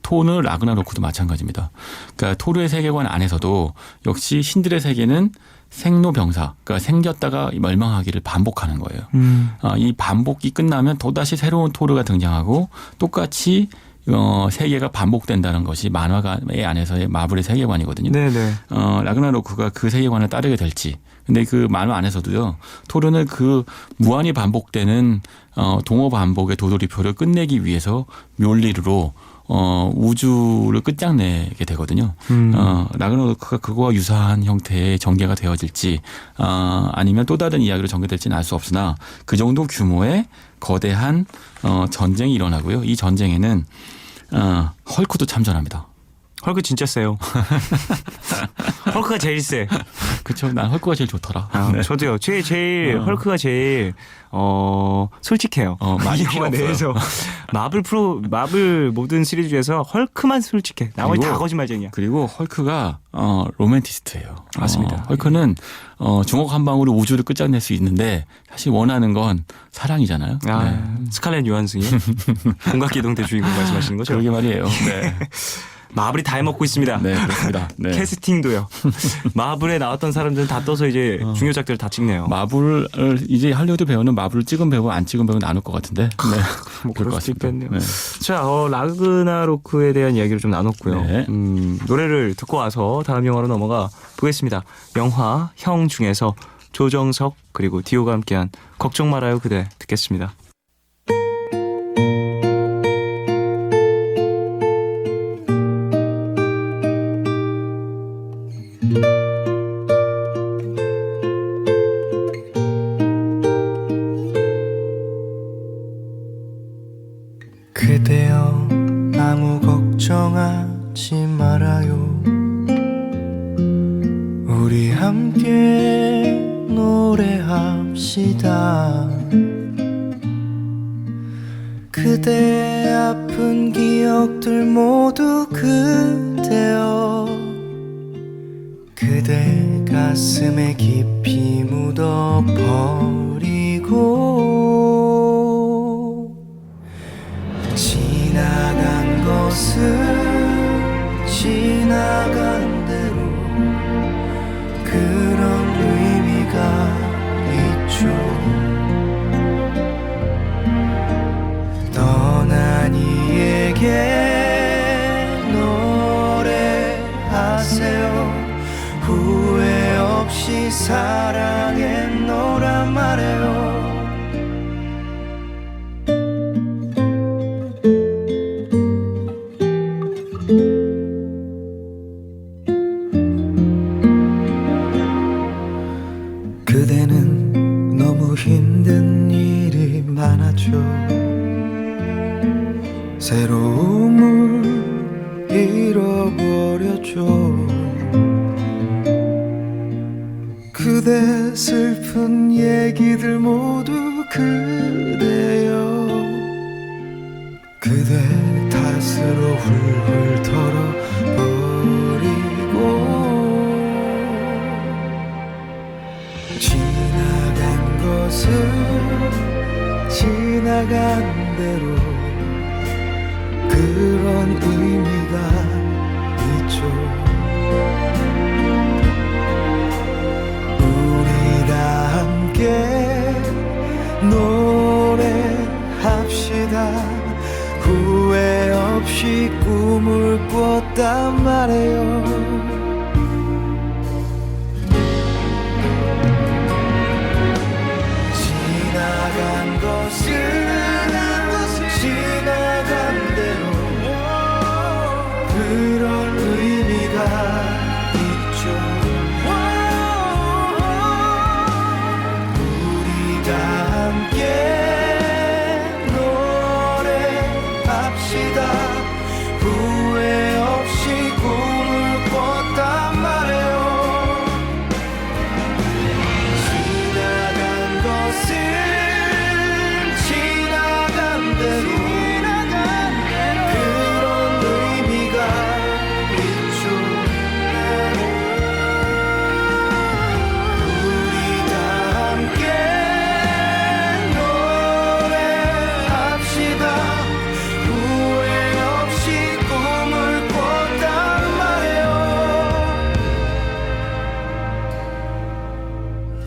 토르 라그나로크도 마찬가지입니다. 그러니까 토르의 세계관 안에서도 역시 신들의 세계는 생로병사, 그러니까 생겼다가 멸망하기를 반복하는 거예요. 이 반복이 끝나면 또다시 새로운 토르가 등장하고 똑같이 세계가 반복된다는 것이 만화의 안에서의 마블의 세계관이거든요. 네네. 라그나로크가 그 세계관을 따르게 될지. 근데 그 만화 안에서도요. 토르는 그 무한히 반복되는 동어 반복의 도돌이표를 끝내기 위해서 묠리르로 우주를 끝장내게 되거든요. 라그나로크가 그거와 유사한 형태의 전개가 되어질지 아니면 또 다른 이야기로 전개될지는 알 수 없으나 그 정도 규모의 거대한 전쟁이 일어나고요. 이 전쟁에는 헐크도 참전합니다. 헐크 진짜 세요. 헐크가 제일 세. 그렇죠. 난 헐크가 제일 좋더라. 네. 저도요. 제일 헐크가 제일 솔직해요. 많이 이 영화 필요 내에서 마블 모든 시리즈 중에서 헐크만 솔직해. 나머지 다 거짓말쟁이야. 그리고 헐크가 로맨티스트예요. 맞습니다. 헐크는 주먹 한 방으로 우주를 끝장낼 수 있는데 사실 원하는 건 사랑이잖아요. 네. 스칼렛 요한슨이 공각기동대 주인공 말씀하시는 거죠? 그러게 말이에요. 네. 마블이 다 해먹고 있습니다. 네, 그렇습니다. 네. 캐스팅도요. 마블에 나왔던 사람들은 다 떠서 이제 중요작들을 다 찍네요. 마블을 이제 할리우드 배우는 마블을 찍은 배우 안 찍은 배우 나눌 것 같은데. 네. 뭐 그럴 수도 있겠네요. 네. 자, 라그나로크에 대한 이야기를 좀 나눴고요. 네. 노래를 듣고 와서 다음 영화로 넘어가 보겠습니다. 영화 형 중에서 조정석 그리고 디오가 함께한 걱정 말아요 그대 듣겠습니다. 합시다. 그대 아픈 기억들 모두 그대여 그대 가슴에 깊이 묻어버리고 지나간 것은 지나간 대로 그런 의미가 있죠. 떠난 이에게 노래하세요. 후회 없이 사랑했노라 말해요. 그대는 너무 힘든 일이 많았죠. 새로움을 잃어버렸죠. 그대 슬픈 얘기들 모두 그대여 그대 탓으로 훌훌 털어버리고 지나간 것은 지나간 대로 그런 의미가 있죠. 우리 다 함께 노래합시다. 후회 없이 꿈을 꿨단 말이에요. 지나간 것은 지나간 대로 그런 의미가 있죠. 우리 다 함께 노래합시다. 후회 없이 꿈을 꿨단 말이에요. 지나간 것은 지나간 대로 그런 의미가 있죠. 우리 다 함께 노래합시다. 후회 없이 꿈을 꿨단 말이에요.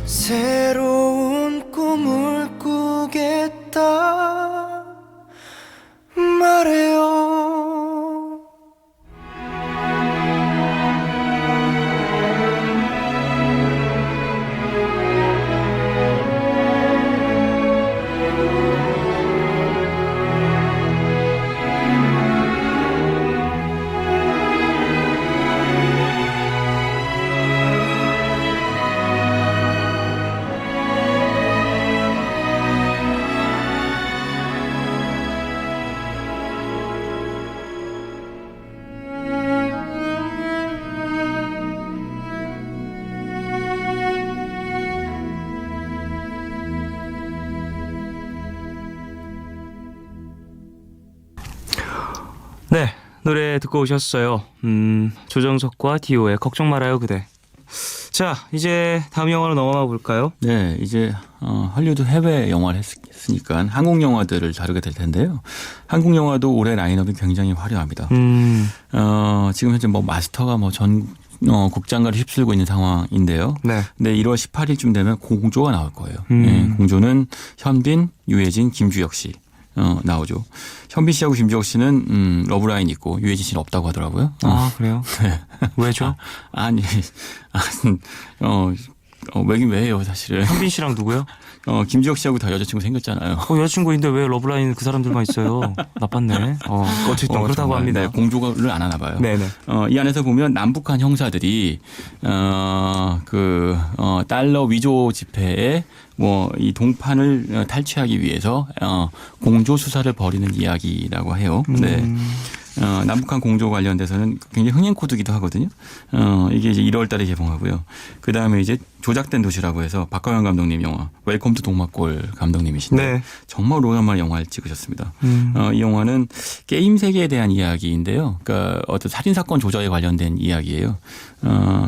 새로운 꿈을 꾸겠다 말해요. 네, 노래 듣고 오셨어요. 조정석과 디오의 걱정 말아요 그대. 자, 이제 다음 영화로 넘어가 볼까요? 네, 이제 할리우드 해외 영화를 했으니까 한국 영화들을 다루게 될 텐데요. 한국 영화도 올해 라인업이 굉장히 화려합니다. 지금 현재 뭐 마스터가 뭐 전 국장가를 휩쓸고 있는 상황인데요. 네. 근데 1월 18일쯤 되면 공조가 나올 거예요. 네, 공조는 현빈, 유해진, 김주혁 씨. 나오죠. 현빈 씨하고 김주혁 씨는 러브라인 있고 유해진 씨는 없다고 하더라고요. 아, 그래요? 네. 왜죠? 왜긴 왜요, 사실은. 현빈 씨랑 누구요? 김주혁 씨하고 다 여자친구 생겼잖아요. 여자친구인데 왜 러브라인 그 사람들만 있어요? 나빴네. 어쨌든 그렇다고 정말, 합니다. 네, 공조를 안 하나 봐요. 네네. 이 안에서 보면 남북한 형사들이 달러 위조 지폐에 뭐 이 동판을 탈취하기 위해서 공조 수사를 벌이는 이야기라고 해요. 네. 남북한 공조 관련돼서는 굉장히 흥행 코드기도 하거든요. 이게 이제 1월 달에 개봉하고요. 그다음에 이제 조작된 도시라고 해서 박가영 감독님 영화 웰컴 투 동막골 감독님이신데 네. 정말 오랜만에 영화를 찍으셨습니다. 이 영화는 게임 세계에 대한 이야기인데요. 그러니까 어떤 살인 사건 조작에 관련된 이야기예요.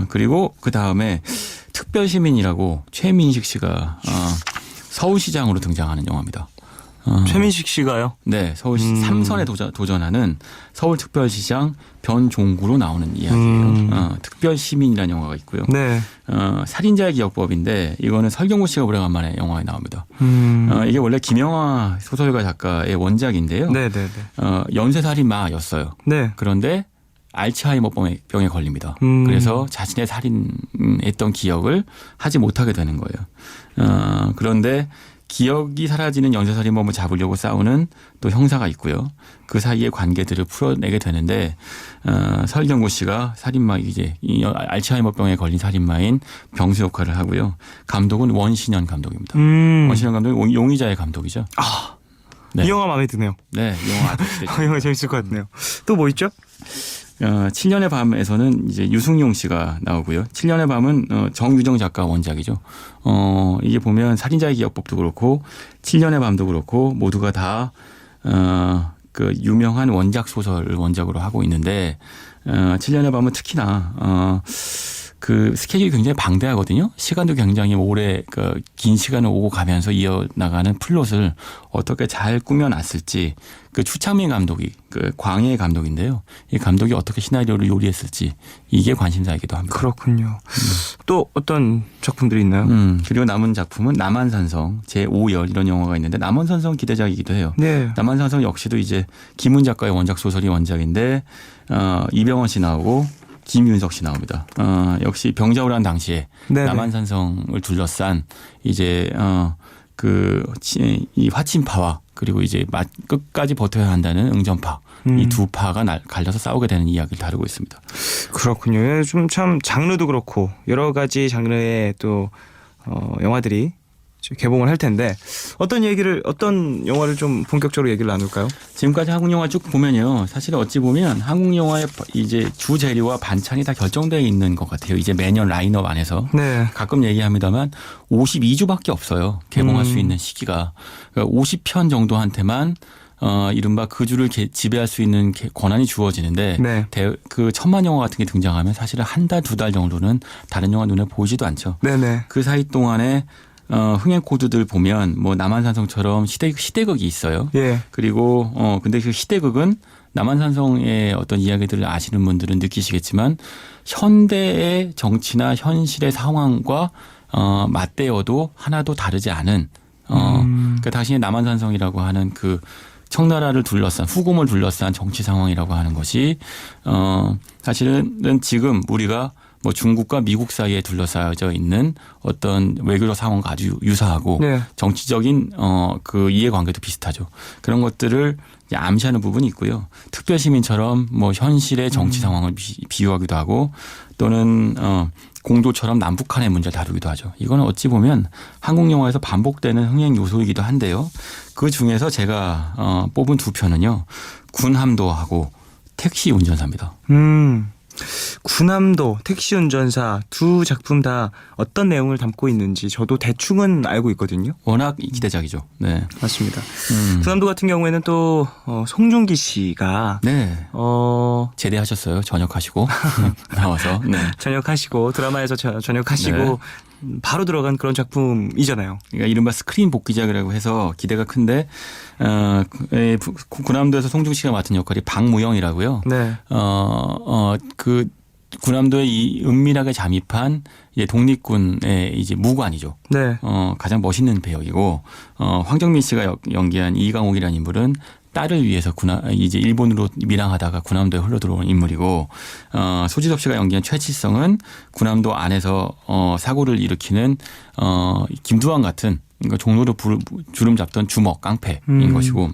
그리고 그다음에 특별시민이라고 최민식 씨가 서울시장으로 등장하는 영화입니다. 최민식 씨가요? 네, 서울시 3선에 도전하는 서울특별시장 변종구로 나오는 이야기예요. 특별시민이라는 영화가 있고요. 네. 살인자의 기억법인데 이거는 설경구 씨가 오래간만에 영화에 나옵니다. 이게 원래 김영하 소설가 작가의 원작인데요. 네네네. 연쇄살인마였어요. 네. 그런데 알츠하이머 병에 걸립니다. 그래서 자신의 살인했던 기억을 하지 못하게 되는 거예요. 그런데 기억이 사라지는 연쇄살인범을 잡으려고 싸우는 또 형사가 있고요. 그 사이의 관계들을 풀어내게 되는데 설경구 씨가 살인마 이제 이 알츠하이머병에 걸린 살인마인 병수 역할을 하고요. 감독은 원신현 감독입니다. 원신현 감독이 용의자의 감독이죠. 아, 네. 이 영화 마음에 드네요. 네, 이 영화 아주 기대죠. 이 영화 재밌을 것 같네요. 또 뭐 있죠? 7년의 밤에서는 이제 유승용 씨가 나오고요. 7년의 밤은 정유정 작가 원작이죠. 이게 보면 살인자의 기억법도 그렇고 7년의 밤도 그렇고 모두가 다 그 유명한 원작 소설을 원작으로 하고 있는데 7년의 밤은 특히나 그 스케줄이 굉장히 방대하거든요. 시간도 굉장히 오래 긴 시간을 오고 가면서 이어나가는 플롯을 어떻게 잘 꾸며놨을지 그 추창민 감독이 그 광해의 감독인데요. 이 감독이 어떻게 시나리오를 요리했을지 이게 관심사이기도 합니다. 그렇군요. 또 어떤 작품들이 있나요? 그리고 남은 작품은 남한산성 제5열 이런 영화가 있는데 남한산성 기대작이기도 해요. 네. 남한산성 역시도 이제 김훈 작가의 원작 소설이 원작인데 이병헌 씨 나오고 김윤석 씨 나옵니다. 역시 병자호란 당시에 네네. 남한산성을 둘러싼 이제 이 화친파와 그리고 이제 끝까지 버텨야 한다는 응전파 이 두 파가 갈려서 싸우게 되는 이야기를 다루고 있습니다. 그렇군요. 예, 좀 참 장르도 그렇고 여러 가지 장르의 또 영화들이 개봉을 할 텐데 어떤 영화를 좀 본격적으로 얘기를 나눌까요? 지금까지 한국 영화 쭉 보면요. 사실 어찌 보면 한국 영화의 이제 주 재료와 반찬이 다 결정되어 있는 것 같아요. 이제 매년 라인업 안에서. 네. 가끔 얘기합니다만 52주밖에 없어요. 개봉할 수 있는 시기가. 그러니까 50편 정도한테만 이른바 그 주를 지배할 수 있는 권한이 주어지는데 네. 그 천만 영화 같은 게 등장하면 사실은 한 달, 두 달 정도는 다른 영화 눈에 보이지도 않죠. 네네. 그 사이 동안에 흥행 코드들 보면 뭐 남한산성처럼 시대극이 있어요. 예. 그리고 근데 그 시대극은 남한산성의 어떤 이야기들을 아시는 분들은 느끼시겠지만 현대의 정치나 현실의 상황과 맞대어도 하나도 다르지 않은 그러니까 당신의 남한산성이라고 하는 그 청나라를 둘러싼 후금을 둘러싼 정치 상황이라고 하는 것이 사실은 지금 우리가 뭐 중국과 미국 사이에 둘러싸여져 있는 어떤 외교적 상황과 아주 유사하고 네. 정치적인 그 이해관계도 비슷하죠. 그런 것들을 이제 암시하는 부분이 있고요. 특별시민처럼 뭐 현실의 정치 상황을 비유하기도 하고 또는 공조처럼 남북한의 문제를 다루기도 하죠. 이거는 어찌 보면 한국 영화에서 반복되는 흥행 요소이기도 한데요. 그 중에서 제가 뽑은 두 편은요. 군함도하고 택시 운전사입니다. 군함도, 택시 운전사 두 작품 다 어떤 내용을 담고 있는지 저도 대충은 알고 있거든요. 워낙 기대작이죠. 네. 맞습니다. 군함도 같은 경우에는 또 송중기 씨가 네. 제대하셨어요. 전역하시고 나와서. 네. 전역하시고 드라마에서 전역하시고 네. 바로 들어간 그런 작품이잖아요. 그러니까 이른바 스크린 복귀작이라고 해서 기대가 큰데 군함도에서 송중 씨가 맡은 역할이 박무영이라고요. 네. 그 군함도에 이 은밀하게 잠입한 독립군의 이제 무관이죠. 네. 가장 멋있는 배역이고 황정민 씨가 연기한 이강옥이라는 인물은 딸을 위해서 이제 일본으로 밀항하다가 군함도에 흘러 들어온 인물이고 소지섭 씨가 연기한 최치성은 군함도 안에서 사고를 일으키는 김두한 같은 그러니까 종로를 주름 잡던 주먹 깡패인 것이고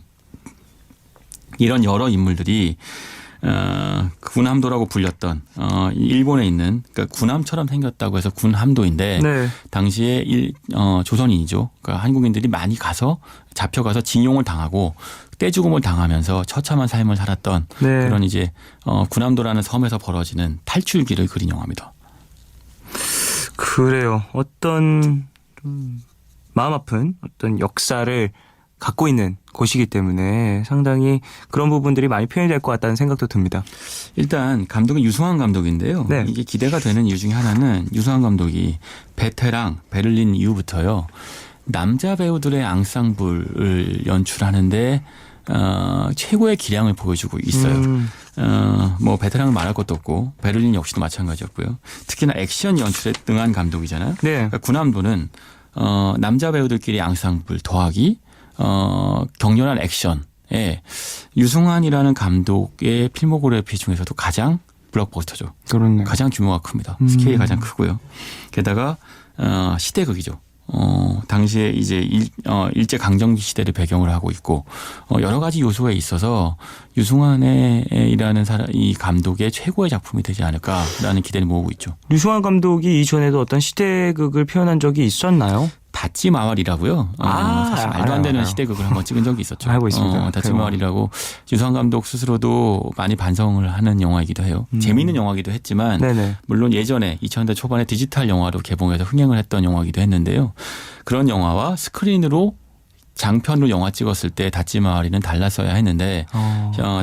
이런 여러 인물들이 군함도라고 불렸던 일본에 있는 그러니까 군함처럼 생겼다고 해서 군함도인데 네. 당시에 조선인이죠. 그러니까 한국인들이 많이 가서 잡혀가서 징용을 당하고 떼죽음을 당하면서 처참한 삶을 살았던 네. 그런 이제 군함도라는 섬에서 벌어지는 탈출기를 그린 영화입니다. 그래요. 어떤 마음 아픈 어떤 역사를 갖고 있는 곳이기 때문에 상당히 그런 부분들이 많이 표현이 될 것 같다는 생각도 듭니다. 일단 감독은 유승환 감독인데요. 네. 이게 기대가 되는 이유 중에 하나는 유승환 감독이 베테랑 베를린 이후부터요. 남자 배우들의 앙상블을 연출하는데 최고의 기량을 보여주고 있어요. 뭐 베테랑은 말할 것도 없고 베를린 역시도 마찬가지였고요. 특히나 액션 연출에 능한 감독이잖아요. 네. 그러니까 군함도는 남자 배우들끼리 앙상블 더하기 격렬한 액션에 유승환이라는 감독의 필모그래피 중에서도 가장 블록버스터죠. 그렇네요. 가장 규모가 큽니다. 스케일이 가장 크고요. 게다가 시대극이죠. 당시에 이제 일제 강점기 시대를 배경으로 하고 있고 여러 가지 요소에 있어서 유승환이라는 이 감독의 최고의 작품이 되지 않을까라는 기대를 모으고 있죠. 유승환 감독이 이전에도 어떤 시대극을 표현한 적이 있었나요? 다찌 마을이라고요. 사실 말도 안 되는 알아요. 시대극을 한번 찍은 적이 있었죠. 알고 있습니다. 다찌 마을이라고 유승환 감독 스스로도 많이 반성을 하는 영화이기도 해요. 재미있는 영화이기도 했지만 네네. 물론 예전에 2000년대 초반에 디지털 영화로 개봉해서 흥행을 했던 영화이기도 했는데요. 그런 영화와 스크린으로 장편으로 영화 찍었을 때 다찌 마을이는 달랐어야 했는데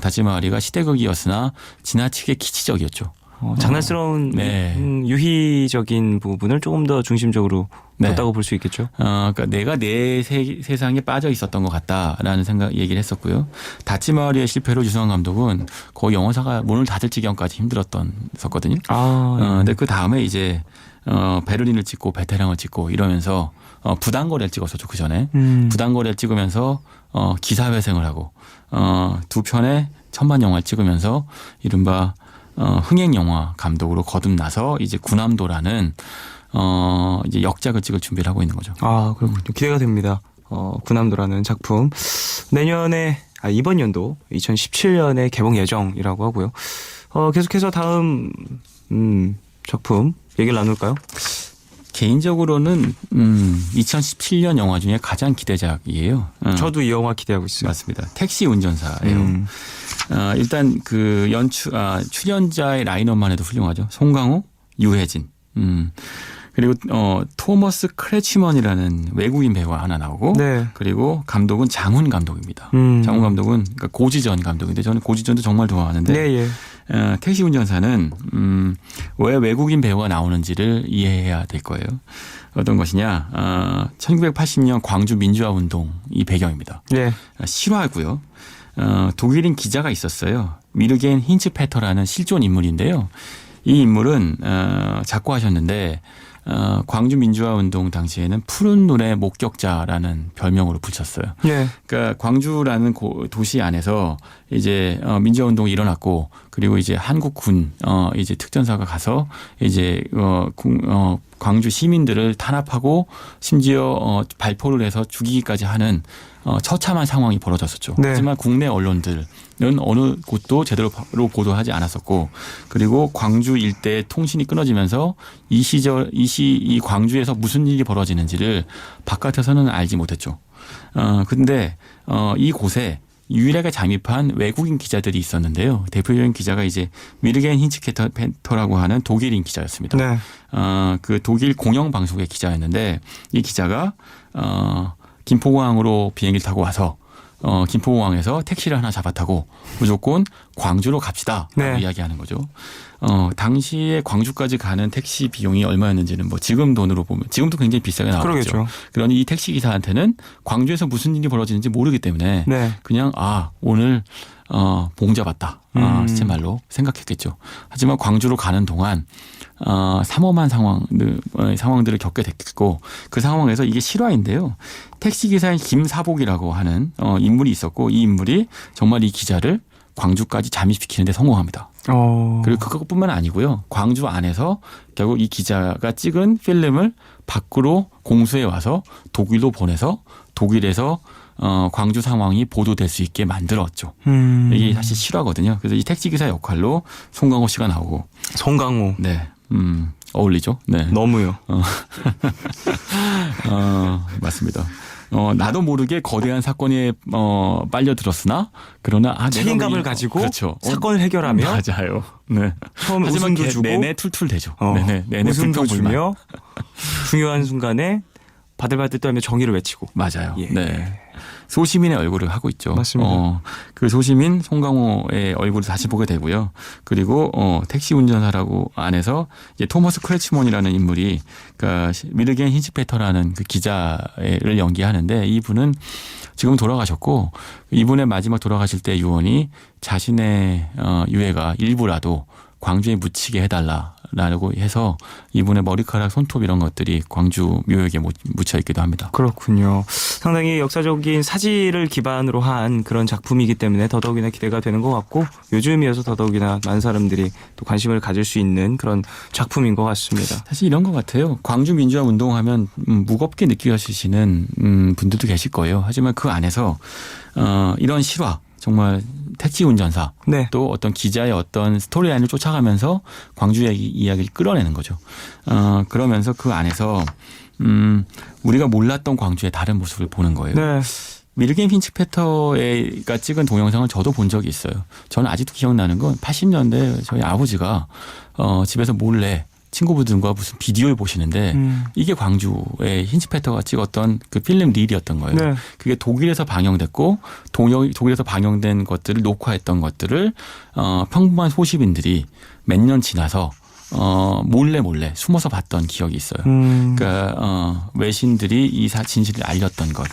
다찌 마을이가 시대극이었으나 지나치게 키치적이었죠. 장난스러운 네. 유희적인 부분을 조금 더 중심적으로 네. 뒀다고 볼 수 있겠죠. 그러니까 내가 내 세상에 빠져 있었던 것 같다라는 얘기를 했었고요. 다찌 마을의 실패로 유승환 감독은 거의 영화사가 문을 닫을 지경까지 힘들었었거든요. 근데 그 다음에 이제 베를린을 찍고 베테랑을 찍고 이러면서 부단거래를 찍었었죠. 그 전에 부단거래를 찍으면서 기사회생을 하고 두 편의 천만 영화를 찍으면서 이른바 흥행 영화 감독으로 거듭나서 이제 군함도라는 이제 역작을 찍을 준비를 하고 있는 거죠. 그렇군요. 기대가 됩니다. 군함도라는 작품 내년에 이번 연도 2017년에 개봉 예정이라고 하고요. 계속해서 다음 작품 얘기를 나눌까요? 개인적으로는 2017년 영화 중에 가장 기대작이에요. 저도 이 영화 기대하고 있어요. 맞습니다. 택시 운전사예요. 일단 그 출연자의 라인업만 해도 훌륭하죠. 송강호, 유해진. 그리고 토머스 크레치먼이라는 외국인 배우가 하나 나오고 네. 그리고 감독은 장훈 감독입니다. 장훈 감독은 그러니까 고지전 감독인데 저는 고지전도 정말 좋아하는데 네, 택시 운전사는 왜 외국인 배우가 나오는지를 이해해야 될 거예요. 어떤 것이냐. 1980년 광주 민주화 운동이 배경입니다. 네. 실화고요. 독일인 기자가 있었어요. 미르겐 힌츠페터라는 실존 인물인데요. 이 인물은 작고하셨는데 광주 민주화 운동 당시에는 푸른 눈의 목격자라는 별명으로 붙였어요. 네. 그러니까 광주라는 도시 안에서 이제 민주화 운동이 일어났고 그리고 이제 한국군 이제 특전사가 가서 이제 광주 시민들을 탄압하고 심지어 발포를 해서 죽이기까지 하는 처참한 상황이 벌어졌었죠. 네. 하지만 국내 언론들은 어느 곳도 제대로 보도하지 않았었고 그리고 광주 일대의 통신이 끊어지면서 이 광주에서 무슨 일이 벌어지는지를 바깥에서는 알지 못했죠. 근데 이곳에 유일하게 잠입한 외국인 기자들이 있었는데요. 대표적인 기자가 이제 미르겐 힌츠페터라고 하는 독일인 기자였습니다. 네. 그 독일 공영방송의 기자였는데 이 기자가 김포공항으로 비행기를 타고 와서 김포공항에서 택시를 하나 잡아타고 무조건 광주로 갑시다 라고 네. 이야기하는 거죠. 당시에 광주까지 가는 택시 비용이 얼마였는지는 뭐 지금 돈으로 보면 지금도 굉장히 비싸게 나오겠죠. 그러겠죠. 그러니 이 택시 기사한테는 광주에서 무슨 일이 벌어지는지 모르기 때문에 네. 그냥 오늘 봉 잡았다. 시체 말로 생각했겠죠. 하지만 광주로 가는 동안 삼엄한 상황들을 겪게 됐고 그 상황에서 이게 실화인데요. 택시기사인 김사복이라고 하는 인물이 있었고 이 인물이 정말 이 기자를 광주까지 잠입시키는 데 성공합니다. 그리고 그것뿐만 아니고요. 광주 안에서 결국 이 기자가 찍은 필름을 밖으로 공수해 와서 독일로 보내서 독일에서 광주 상황이 보도될 수 있게 만들었죠. 이게 사실 실화거든요. 그래서 이 택시기사 역할로 송강호 씨가 나오고. 송강호. 네. 어울리죠? 네. 너무요. 맞습니다. 나도 모르게 거대한 사건에 빨려들었으나 그러나 책임감을 가지고 그렇죠. 사건을 해결하며 맞아요. 네. 처음에 하지만 웃음도 주고 내내 툴툴대죠. 내내 웃음도 불평불만. 주며 중요한 순간에 바들바들 떨며 정의를 외치고. 맞아요. 예. 네. 소시민의 얼굴을 하고 있죠. 맞습니다. 그 소시민 송강호의 얼굴을 다시 보게 되고요. 그리고 택시 운전사라고 안에서 이제 토머스 크레츠몬이라는 인물이 그러니까 미르겐 힌치페터라는 그 기자를 연기하는데 이분은 지금 돌아가셨고 이분의 마지막 돌아가실 때 유언이 자신의 유해가 일부라도 광주에 묻히게 해달라라고 해서 이분의 머리카락, 손톱 이런 것들이 광주 묘역에 묻혀 있기도 합니다. 그렇군요. 상당히 역사적인 사실을 기반으로 한 그런 작품이기 때문에 더더욱이나 기대가 되는 것 같고 요즘이어서 더더욱이나 많은 사람들이 또 관심을 가질 수 있는 그런 작품인 것 같습니다. 사실 이런 것 같아요. 광주 민주화 운동하면 무겁게 느끼시는 분들도 계실 거예요. 하지만 그 안에서 이런 실화 정말 택시 운전사 네. 또 어떤 기자의 어떤 스토리라인을 쫓아가면서 광주의 이야기를 끌어내는 거죠. 그러면서 그 안에서 우리가 몰랐던 광주의 다른 모습을 보는 거예요. 네. 미르겐 힌치페터가 찍은 동영상을 저도 본 적이 있어요. 저는 아직도 기억나는 건 80년대 저희 아버지가 집에서 몰래 친구분들과 무슨 비디오를 보시는데 이게 광주의 힌치페터가 찍었던 그 필름 릴이었던 거예요. 네. 그게 독일에서 방영됐고 독일에서 방영된 것들을 녹화했던 것들을 평범한 소시민들이 몇 년 지나서 몰래 숨어서 봤던 기억이 있어요. 그러니까 외신들이 이 진실을 알렸던 것.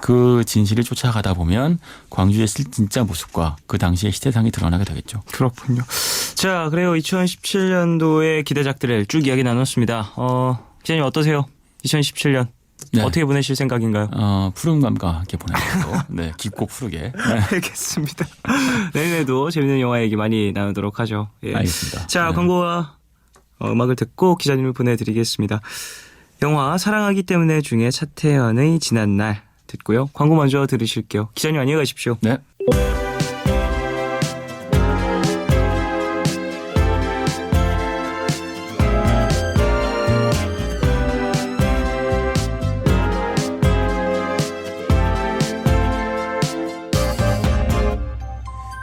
그 진실을 쫓아가다 보면 광주의 진짜 모습과 그 당시의 시대상이 드러나게 되겠죠. 그렇군요. 자, 그래요. 2017년도의 기대작들을 쭉 이야기 나눴습니다. 기자님 어떠세요? 2017년 네. 어떻게 보내실 생각인가요? 푸른 감과 함께 보내고 네, 깊고 푸르게. 네. 알겠습니다. 내년에도 재밌는 영화 얘기 많이 나누도록 하죠. 예. 알겠습니다. 자, 네. 광고와 음악을 듣고 기자님을 보내드리겠습니다. 영화 사랑하기 때문에 중에 차태현의 지난 날 듣고요. 광고 먼저 들으실게요. 기자님 안녕히 가십시오. 네.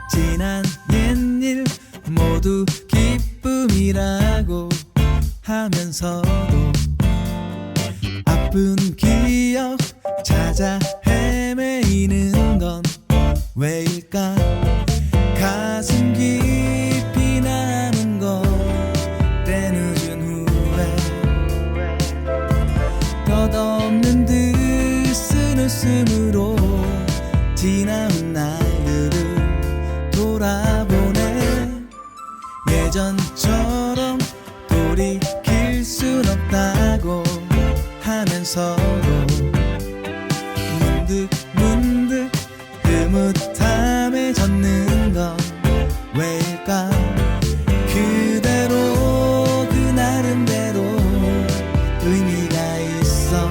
지난 옛일 모두 기쁨이라고 하면서도 아픈 기억 찾아 헤매이는 건 왜일까? 가슴 깊이 남은 것 때늦은 후회 덧없는 듯 쓴 웃음으로 지나온 날들을 돌아보네. 예전처럼 돌이킬 순 없다고 하면서도 문득 흐뭇함에 젖는 건 왜일까? 그대로 그 나름대로 의미가 있어.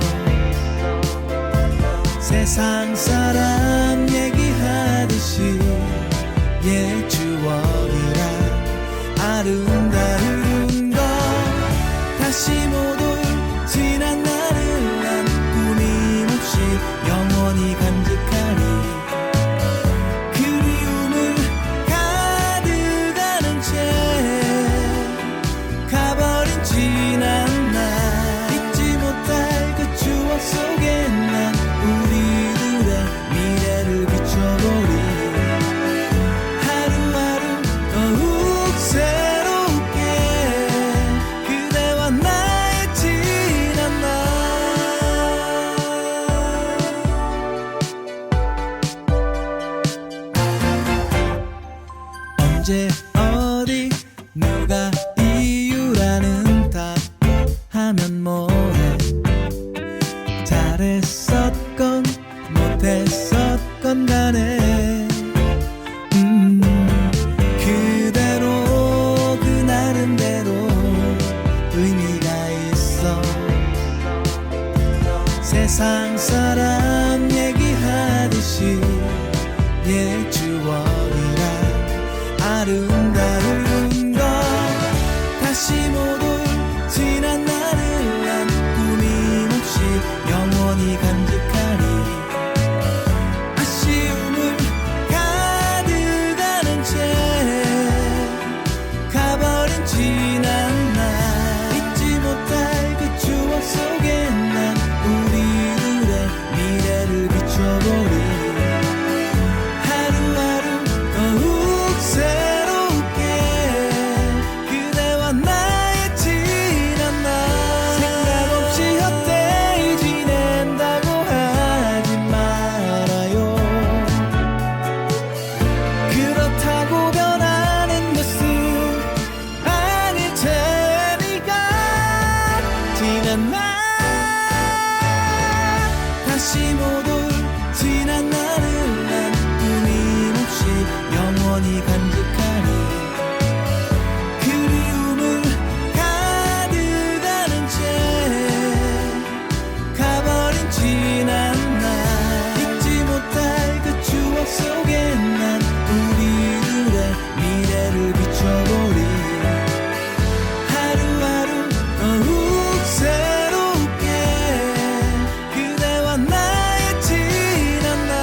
세상 사람 얘기하듯이 옛 추억이라 아름다운 것 다시 못 올 지난 날을 난 꾸밈없이 영원히 간직하리. 그리움을 가득하는 채 가버린 지난 날 잊지 못할 그 추억 속에 난 우리들의 미래를 비춰보리. 하루하루 더욱 새롭게 그대와 나의 지난 날. 언제 어디 누가 이유라는 답 하면 뭐해. 잘했었건 못했었건 간에 그대로 그 나름대로 의미가 있어. 세상 옛사람 얘기하듯이 옛 추억이라 아름다운 것 다시 못 올 지난 날을 난 꾸밈없이 영원히 간직하리 아쉬움을 가득하는 채 가버린 지난 날 잊지 못할 그 추억 속에 난 우리들의 미래를 비춰보리 하루하루 더욱 새롭게 그대와 나의 지난 날 생각 없이 헛되이 지낸다고 하지 말아요 그렇다고 변하는 모습 아닐 테니까 지난 날 다시 못 올 지난 날을 난 꾸밈없이 영원히 간직하리 그리움을 가득하는 채 가버린 지난 날 잊지 못할 그 추억 속에 난 우리들의 미래를 비춰보리 하루하루 더욱 새롭게 그대와 나의 지난 날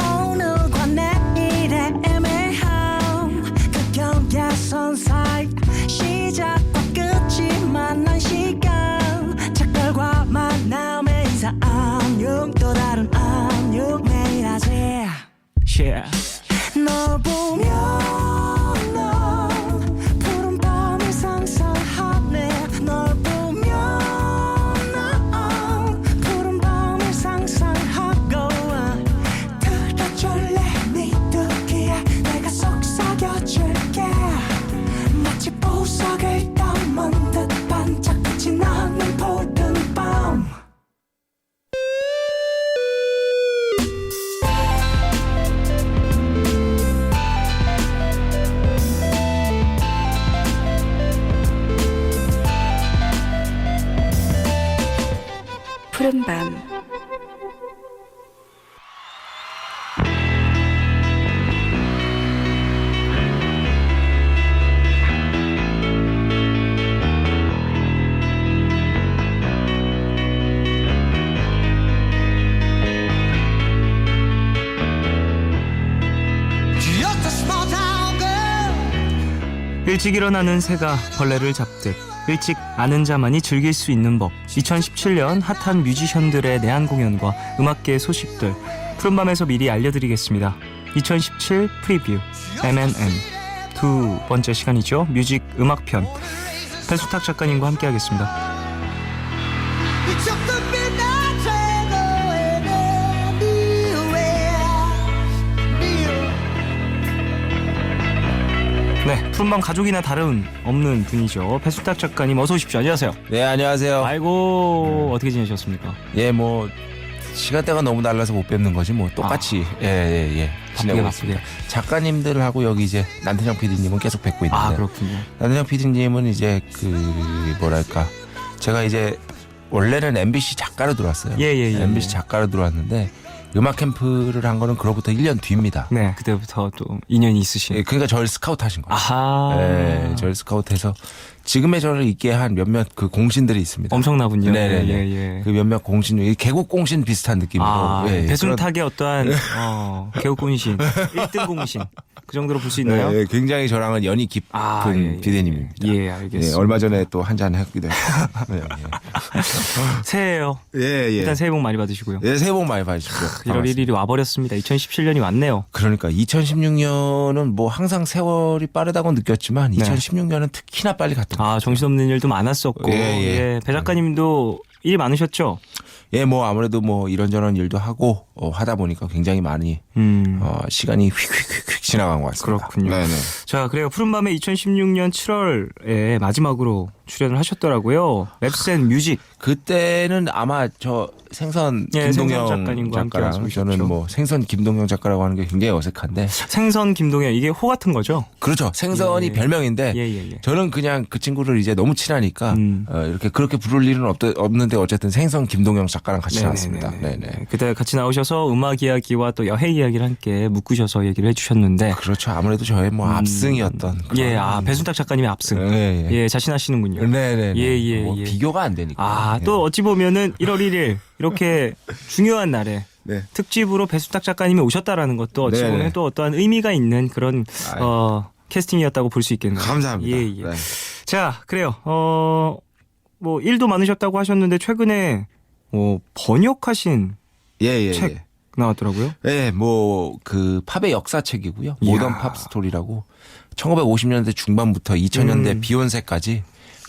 오늘과 내일의 애매함 그 경계선 사이 시작과 끝이 만난 시간 착각과 만남의 인사 안녕 또 다른 안녕 매일 하지 널 보면 난 푸른 밤을 상상하네 널 보면 난 푸른 밤을 상상하고 들어줄래 네 듣기에 내가 속삭여줄게 마치 보석을 담은 듯 반짝빛이 나는 푸른 밤 푸른 밤 Just a small town girl 일찍 일어나는 새가 벌레를 잡듯 일찍 아는 자만이 즐길 수 있는 법 2017년 핫한 뮤지션들의 내한 공연과 음악계의 소식들 푸른밤에서 미리 알려드리겠습니다. 2017 프리뷰 M&M 두 번째 시간이죠. 뮤직 음악편 배수탁 작가님과 함께하겠습니다. We took the midnight train going anywhere. 네, 푸른밤 가족이나 다름 없는 분이죠. 배수탁 작가님 어서 오십시오. 안녕하세요. 네, 안녕하세요. 아이고 어떻게 지내셨습니까? 예, 뭐 시간대가 너무 달라서 못 뵙는 거지 뭐 똑같이 예 지내고 있습니다. 작가님들하고 여기 이제 남태정 PD님은 계속 뵙고 있는데. 아 그렇군요. 남태정 PD님은 이제 그 뭐랄까 제가 이제 원래는 MBC 작가로 들어왔어요. 예. MBC 작가로 들어왔는데 음악 캠프를 한 거는 그로부터 1년 뒤입니다. 네, 그때부터 또 인연이 있으신. 예, 그러니까 저를 스카우트 하신 거예요. 아하. 예, 저를 스카우트해서 지금의 저를 있게 한 몇몇 그 공신들이 있습니다. 엄청나군요. 네네네. 예. 그 몇몇 공신, 계곡 공신 비슷한 느낌으로. 예, 배순탁의 어떠한 개국 공신, 1등 공신 그 정도로 볼 수 있나요? 네, 굉장히 저랑은 연이 깊은 비대님입니다. 예, 알겠습니다. 예, 얼마 전에 또 한잔 했기도 했고. 새해예요. 예. 일단 새해 복 많이 받으시고요. 예, 새해 복 많이 받으십시오. 1월 1일이 와버렸습니다. 2017년이 왔네요. 그러니까 2016년은 뭐 항상 세월이 빠르다고 느꼈지만 2016년은 특히나 빨리 갔던 것 같아요. 정신없는 일도 많았었고. 예. 배 작가님도 일이 많으셨죠? 예, 뭐 아무래도 뭐 이런저런 일도 하고 하다 보니까 굉장히 많이 시간이 휙휙휙 지나간 것 같습니다. 그렇군요. 네네. 자, 그래요. 푸른밤에 2016년 7월에 마지막으로 출연을 하셨더라고요. 맵센 뮤직. 그때는 아마 저 생선 예, 김동영 생선 작가님과 함께 작가랑 연습하셨죠. 저는 뭐 생선 김동영 작가라고 하는 게 굉장히 어색한데 생선 김동현 이게 호 같은 거죠? 그렇죠. 생선이 예. 별명인데 예. 저는 그냥 그 친구를 이제 너무 친하니까 이렇게 그렇게 부를 일은 없는데 어쨌든 생선 김동영 작가랑 같이 나왔습니다. 네네. 그때 같이 나오셔서 음악 이야기와 또 여행 이야기를 함께 묶으셔서 얘기를 해주셨는데. 그렇죠. 아무래도 저의 뭐 압승이었던. 예, 배순탁 작가님의 압승. 예, 자신하시는군요. 네네. 예. 뭐 비교가 안 되니까. 또 어찌 보면은 1월 1일 이렇게 중요한 날에 네. 특집으로 배순탁 작가님이 오셨다라는 것도 어찌 네네. 보면 또 어떠한 의미가 있는 그런 캐스팅이었다고 볼 수 있겠네요. 감사합니다. 예. 네. 자, 그래요. 뭐 일도 많으셨다고 하셨는데 최근에 번역하신 예. 책 나왔더라고요. 네, 뭐 그 팝의 역사책이고요. 모던 팝 스토리라고 1950년대 중반부터 2000년대 비욘세까지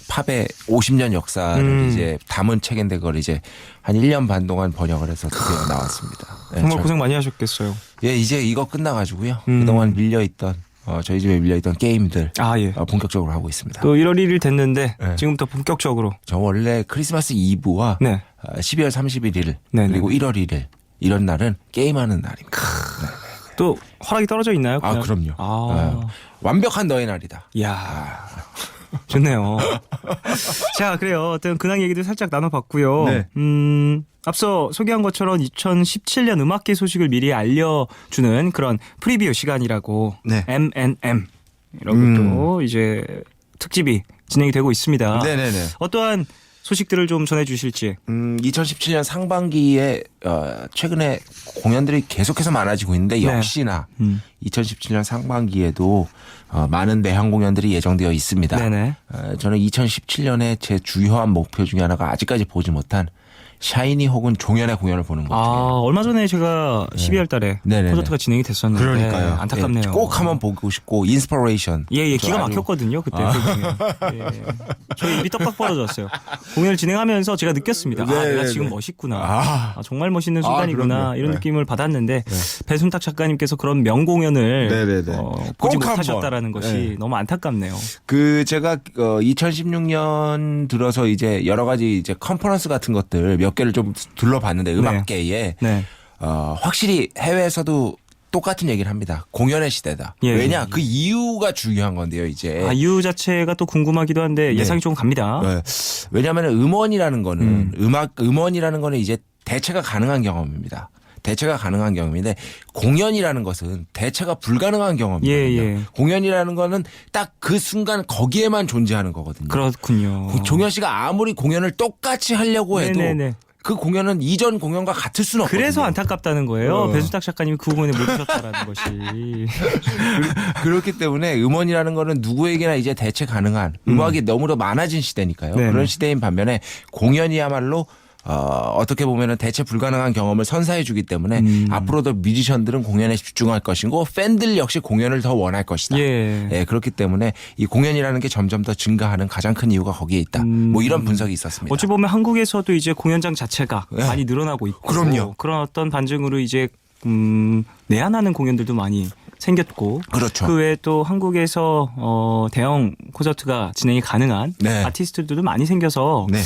팝의 50년 역사를 이제 담은 책인데 그걸 이제 한 1년 반 동안 번역을 해서 드디어 나왔습니다. 네, 정말 고생 많이 하셨겠어요. 예, 이제 이거 끝나가지고요. 그동안 밀려있던 저희 집에 밀려있던 게임들 예. 본격적으로 하고 있습니다. 또 1월 1일 됐는데 네. 지금부터 본격적으로. 저 원래 크리스마스 이브와 네. 12월 31일 네네. 그리고 1월 1일 이런 날은 게임하는 날입니다. 또 허락이 떨어져 있나요? 그냥? 그럼요. 완벽한 너의 날이다. 이야. 좋네요. 자, 그래요. 어떤 근황 얘기도 살짝 나눠봤고요. 네. 앞서 소개한 것처럼 2017년 음악계 소식을 미리 알려주는 그런 프리뷰 시간이라고 네. MNM 이런 것도 이제 특집이 진행이 되고 있습니다. 네네네. 어떠한 소식들을 좀 전해주실지. 2017년 상반기에 최근에 공연들이 계속해서 많아지고 있는데 네. 역시나 2017년 상반기에도 많은 내한 공연들이 예정되어 있습니다. 네네. 저는 2017년에 제 주요한 목표 중에 하나가 아직까지 보지 못한 샤이니 혹은 종현의 공연을 보는 것 같아요. 얼마 전에 제가 12월 달에 네네네. 콘서트가 진행이 됐었는데 그러니까요. 안타깝네요. 예, 꼭 한번 보고 싶고 인스퍼레이션. 예, 저 기가 아주- 막혔거든요, 그때. 예. 저희 입이 떡박 벌어졌어요. 공연을 진행하면서 제가 느꼈습니다. 내가 지금 멋있구나. 정말 멋있는 순간이구나. 그럼요. 이런 네. 느낌을 받았는데 배순탁 작가님께서 그런 명공연을 네네네. 보지 꼭 못하셨다라는 한번. 것이 네. 너무 안타깝네요. 제가 2016년 들어서 이제 여러 가지 이제 컨퍼런스 같은 것들 몇 개를 좀 둘러봤는데 음악계에 네. 확실히 해외에서도 똑같은 얘기를 합니다. 공연의 시대다. 예, 왜냐? 예. 그 이유가 중요한 건데요, 이제. 이유 자체가 또 궁금하기도 한데 예상이 좀 갑니다. 네. 왜냐하면 음원이라는 거는 음원이라는 거는 이제 대체가 가능한 경험입니다. 대체가 가능한 경험인데 공연이라는 것은 대체가 불가능한 경험이거든요. 예. 공연이라는 거는 딱 그 순간 거기에만 존재하는 거거든요. 그렇군요. 종현 씨가 아무리 공연을 똑같이 하려고 해도 네네네. 그 공연은 이전 공연과 같을 수는 없거든요. 그래서 안타깝다는 거예요. 배순탁 작가님이 그 공연에 못 오셨다라는 것이. 그렇기 때문에 음원이라는 거는 누구에게나 이제 대체 가능한 음악이 너무나 많아진 시대니까요. 네네. 그런 시대인 반면에 공연이야말로 어떻게 보면은 대체 불가능한 경험을 선사해 주기 때문에 앞으로도 뮤지션들은 공연에 집중할 것이고 팬들 역시 공연을 더 원할 것이다. 예. 그렇기 때문에 이 공연이라는 게 점점 더 증가하는 가장 큰 이유가 거기에 있다. 뭐 이런 분석이 있었습니다. 어찌 보면 한국에서도 이제 공연장 자체가 네. 많이 늘어나고 있고 그럼요. 그런 어떤 반증으로 이제 내한하는 공연들도 많이 생겼고 그렇죠. 그 외에 또 한국에서 대형 콘서트가 진행이 가능한 네. 아티스트들도 많이 생겨서 네.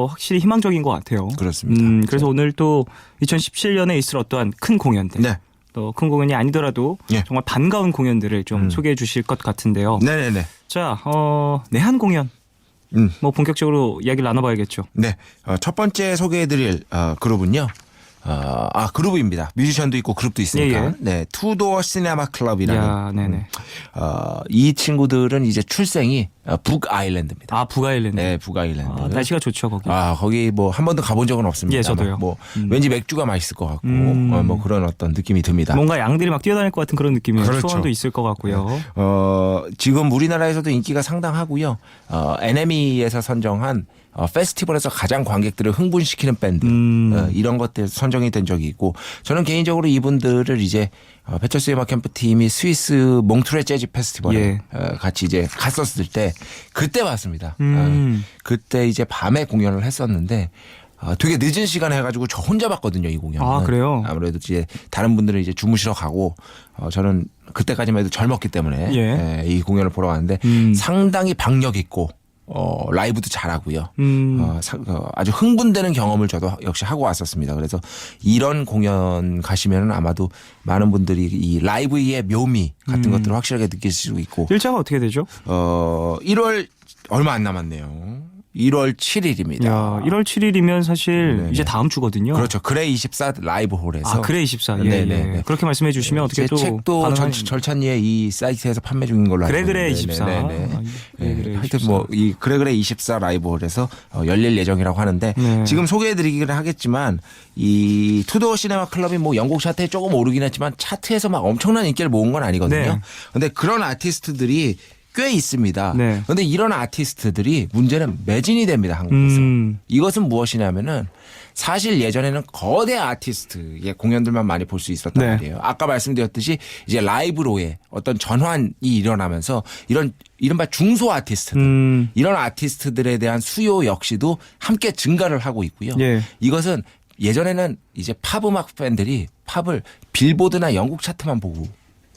확실히 희망적인 것 같아요. 그렇습니다. 그래서 오늘 또 2017년에 있을 어떠한 큰 공연들 네. 또 큰 공연이 아니더라도 예. 정말 반가운 공연들을 좀 소개해 주실 것 같은데요. 네네네. 자, 내한 공연 뭐 본격적으로 이야기를 나눠봐야겠죠. 네. 첫 번째 소개해드릴 그룹은요. 그룹입니다. 뮤지션도 있고 그룹도 있으니까. 예. 네. 투도어 시네마 클럽이라는. 야, 네네. 이 친구들은 이제 출생이 북아일랜드입니다. 북아일랜드. 네, 북아일랜드. 날씨가 좋죠, 거기. 거기 뭐 한 번도 가본 적은 없습니다. 예, 저도요. 뭐 왠지 맥주가 맛있을 것 같고 뭐 그런 어떤 느낌이 듭니다. 뭔가 양들이 막 뛰어다닐 것 같은 그런 느낌이에요. 그렇죠. 초원도 있을 것 같고요. 지금 우리나라에서도 인기가 상당하고요. NME에서 선정한 페스티벌에서 가장 관객들을 흥분시키는 밴드 이런 것들 선정이 된 적이 있고 저는 개인적으로 이분들을 이제 배철수의 음악 캠프 팀이 스위스 몽트레 재즈 페스티벌에 예. 같이 이제 갔었을 때 그때 봤습니다. 그때 이제 밤에 공연을 했었는데 되게 늦은 시간에 해가지고 저 혼자 봤거든요, 이 공연. 그래요? 아무래도 이제 다른 분들은 이제 주무시러 가고 저는 그때까지만 해도 젊었기 때문에 예. 이 공연을 보러 갔는데 상당히 박력 있고 라이브도 잘하고요. 아주 흥분되는 경험을 저도 역시 하고 왔었습니다. 그래서 이런 공연 가시면은 아마도 많은 분들이 이 라이브의 묘미 같은 것들을 확실하게 느낄 수 있고. 일자가 어떻게 되죠? 1월 얼마 안 남았네요. 1월 7일입니다. 야, 1월 7일이면 사실 네네. 이제 다음 주거든요. 그렇죠. 그레이 24 라이브 홀에서. 아, 그래 24. 예, 네네네. 예. 그렇게 말씀해 주시면 어떻게 제 또 책도 가능한- 절찬리에 이 사이트에서 판매 중인 걸로 알고 그래 있는데. 24. 네네. 아, 그래 하여튼 24. 뭐 이 그래 24 라이브 홀에서 열릴 예정이라고 하는데 네. 지금 소개해드리기는 하겠지만 이 투더 시네마 클럽이 뭐 영국 차트에 조금 오르긴 했지만 차트에서 막 엄청난 인기를 모은 건 아니거든요. 네. 근데 그런 아티스트들이 꽤 있습니다. 네. 그런데 이런 아티스트들이 문제는 매진이 됩니다. 한국에서. 이것은 무엇이냐면은 사실 예전에는 거대 아티스트의 공연들만 많이 볼 수 있었단 네. 말이에요. 아까 말씀드렸듯이 이제 라이브로의 어떤 전환이 일어나면서 이런 이른바 중소 아티스트들 이런 아티스트들에 대한 수요 역시도 함께 증가를 하고 있고요. 예. 이것은 예전에는 이제 팝 음악 팬들이 팝을 빌보드나 영국 차트만 보고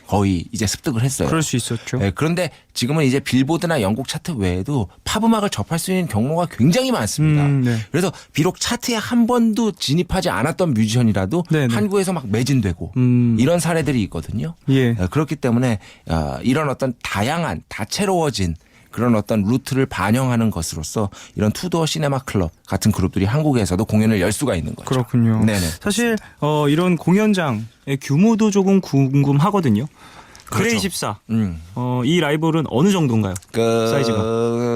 거의 이제 습득을 했어요. 그럴 수 있었죠. 네, 그런데 지금은 이제 빌보드나 영국 차트 외에도 팝 음악을 접할 수 있는 경로가 굉장히 많습니다. 네. 그래서 비록 차트에 한 번도 진입하지 않았던 뮤지션이라도 네네. 한국에서 막 매진되고 이런 사례들이 있거든요. 예. 그렇기 때문에 이런 어떤 다양한 다채로워진 그런 어떤 루트를 반영하는 것으로서 이런 투더 시네마 클럽 같은 그룹들이 한국에서도 공연을 열 수가 있는 거죠. 그렇군요. 네네. 사실 이런 공연장의 규모도 조금 궁금하거든요. 그래 그렇죠. 24. 음. 이 라이벌은 어느 정도인가요?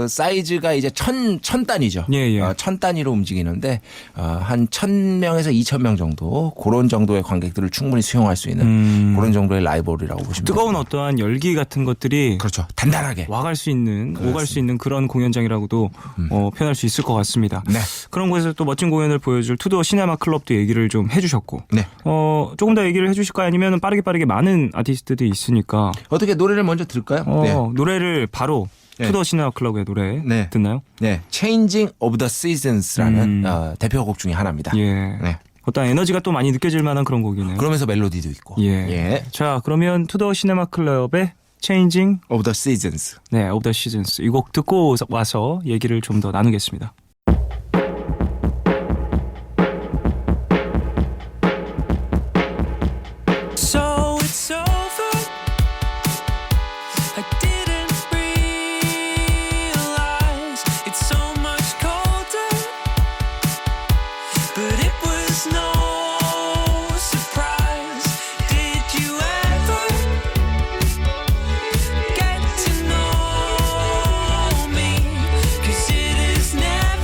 사이즈가 이제 천 단위죠. 예, 예. 천 단위로 움직이는데 한 1,000명에서 2,000명 정도 그런 정도의 관객들을 충분히 수용할 수 있는 그런 정도의 라이벌이라고 보시면 뜨거운 됩니다. 어떠한 열기 같은 것들이 그렇죠. 단단하게. 와갈 수 있는 오갈 수 있는 그런 공연장이라고도 표현할 수 있을 것 같습니다. 네. 그런 곳에서 또 멋진 공연을 보여줄 투더 시네마 클럽도 얘기를 좀 해주셨고 네. 조금 더 얘기를 해주실까요? 아니면 빠르게 많은 아티스트들이 있으니까 어떻게 노래를 먼저 들을까요? 네. 노래를 바로 네. 투더 시네마 클럽의 노래 네. 듣나요? 네. Changing of the Seasons라는 대표곡 중에 하나입니다. 예. 네. 어떤 에너지가 또 많이 느껴질 만한 그런 곡이네요. 그러면서 멜로디도 있고. 예. 자, 그러면 투더 시네마 클럽의 Changing of the Seasons. 네, of the Seasons 이 곡 듣고 와서 얘기를 좀 더 나누겠습니다. So it's over. I didn't realize it's so much colder, but it was no surprise. Did you ever get to know me? 'Cause it has never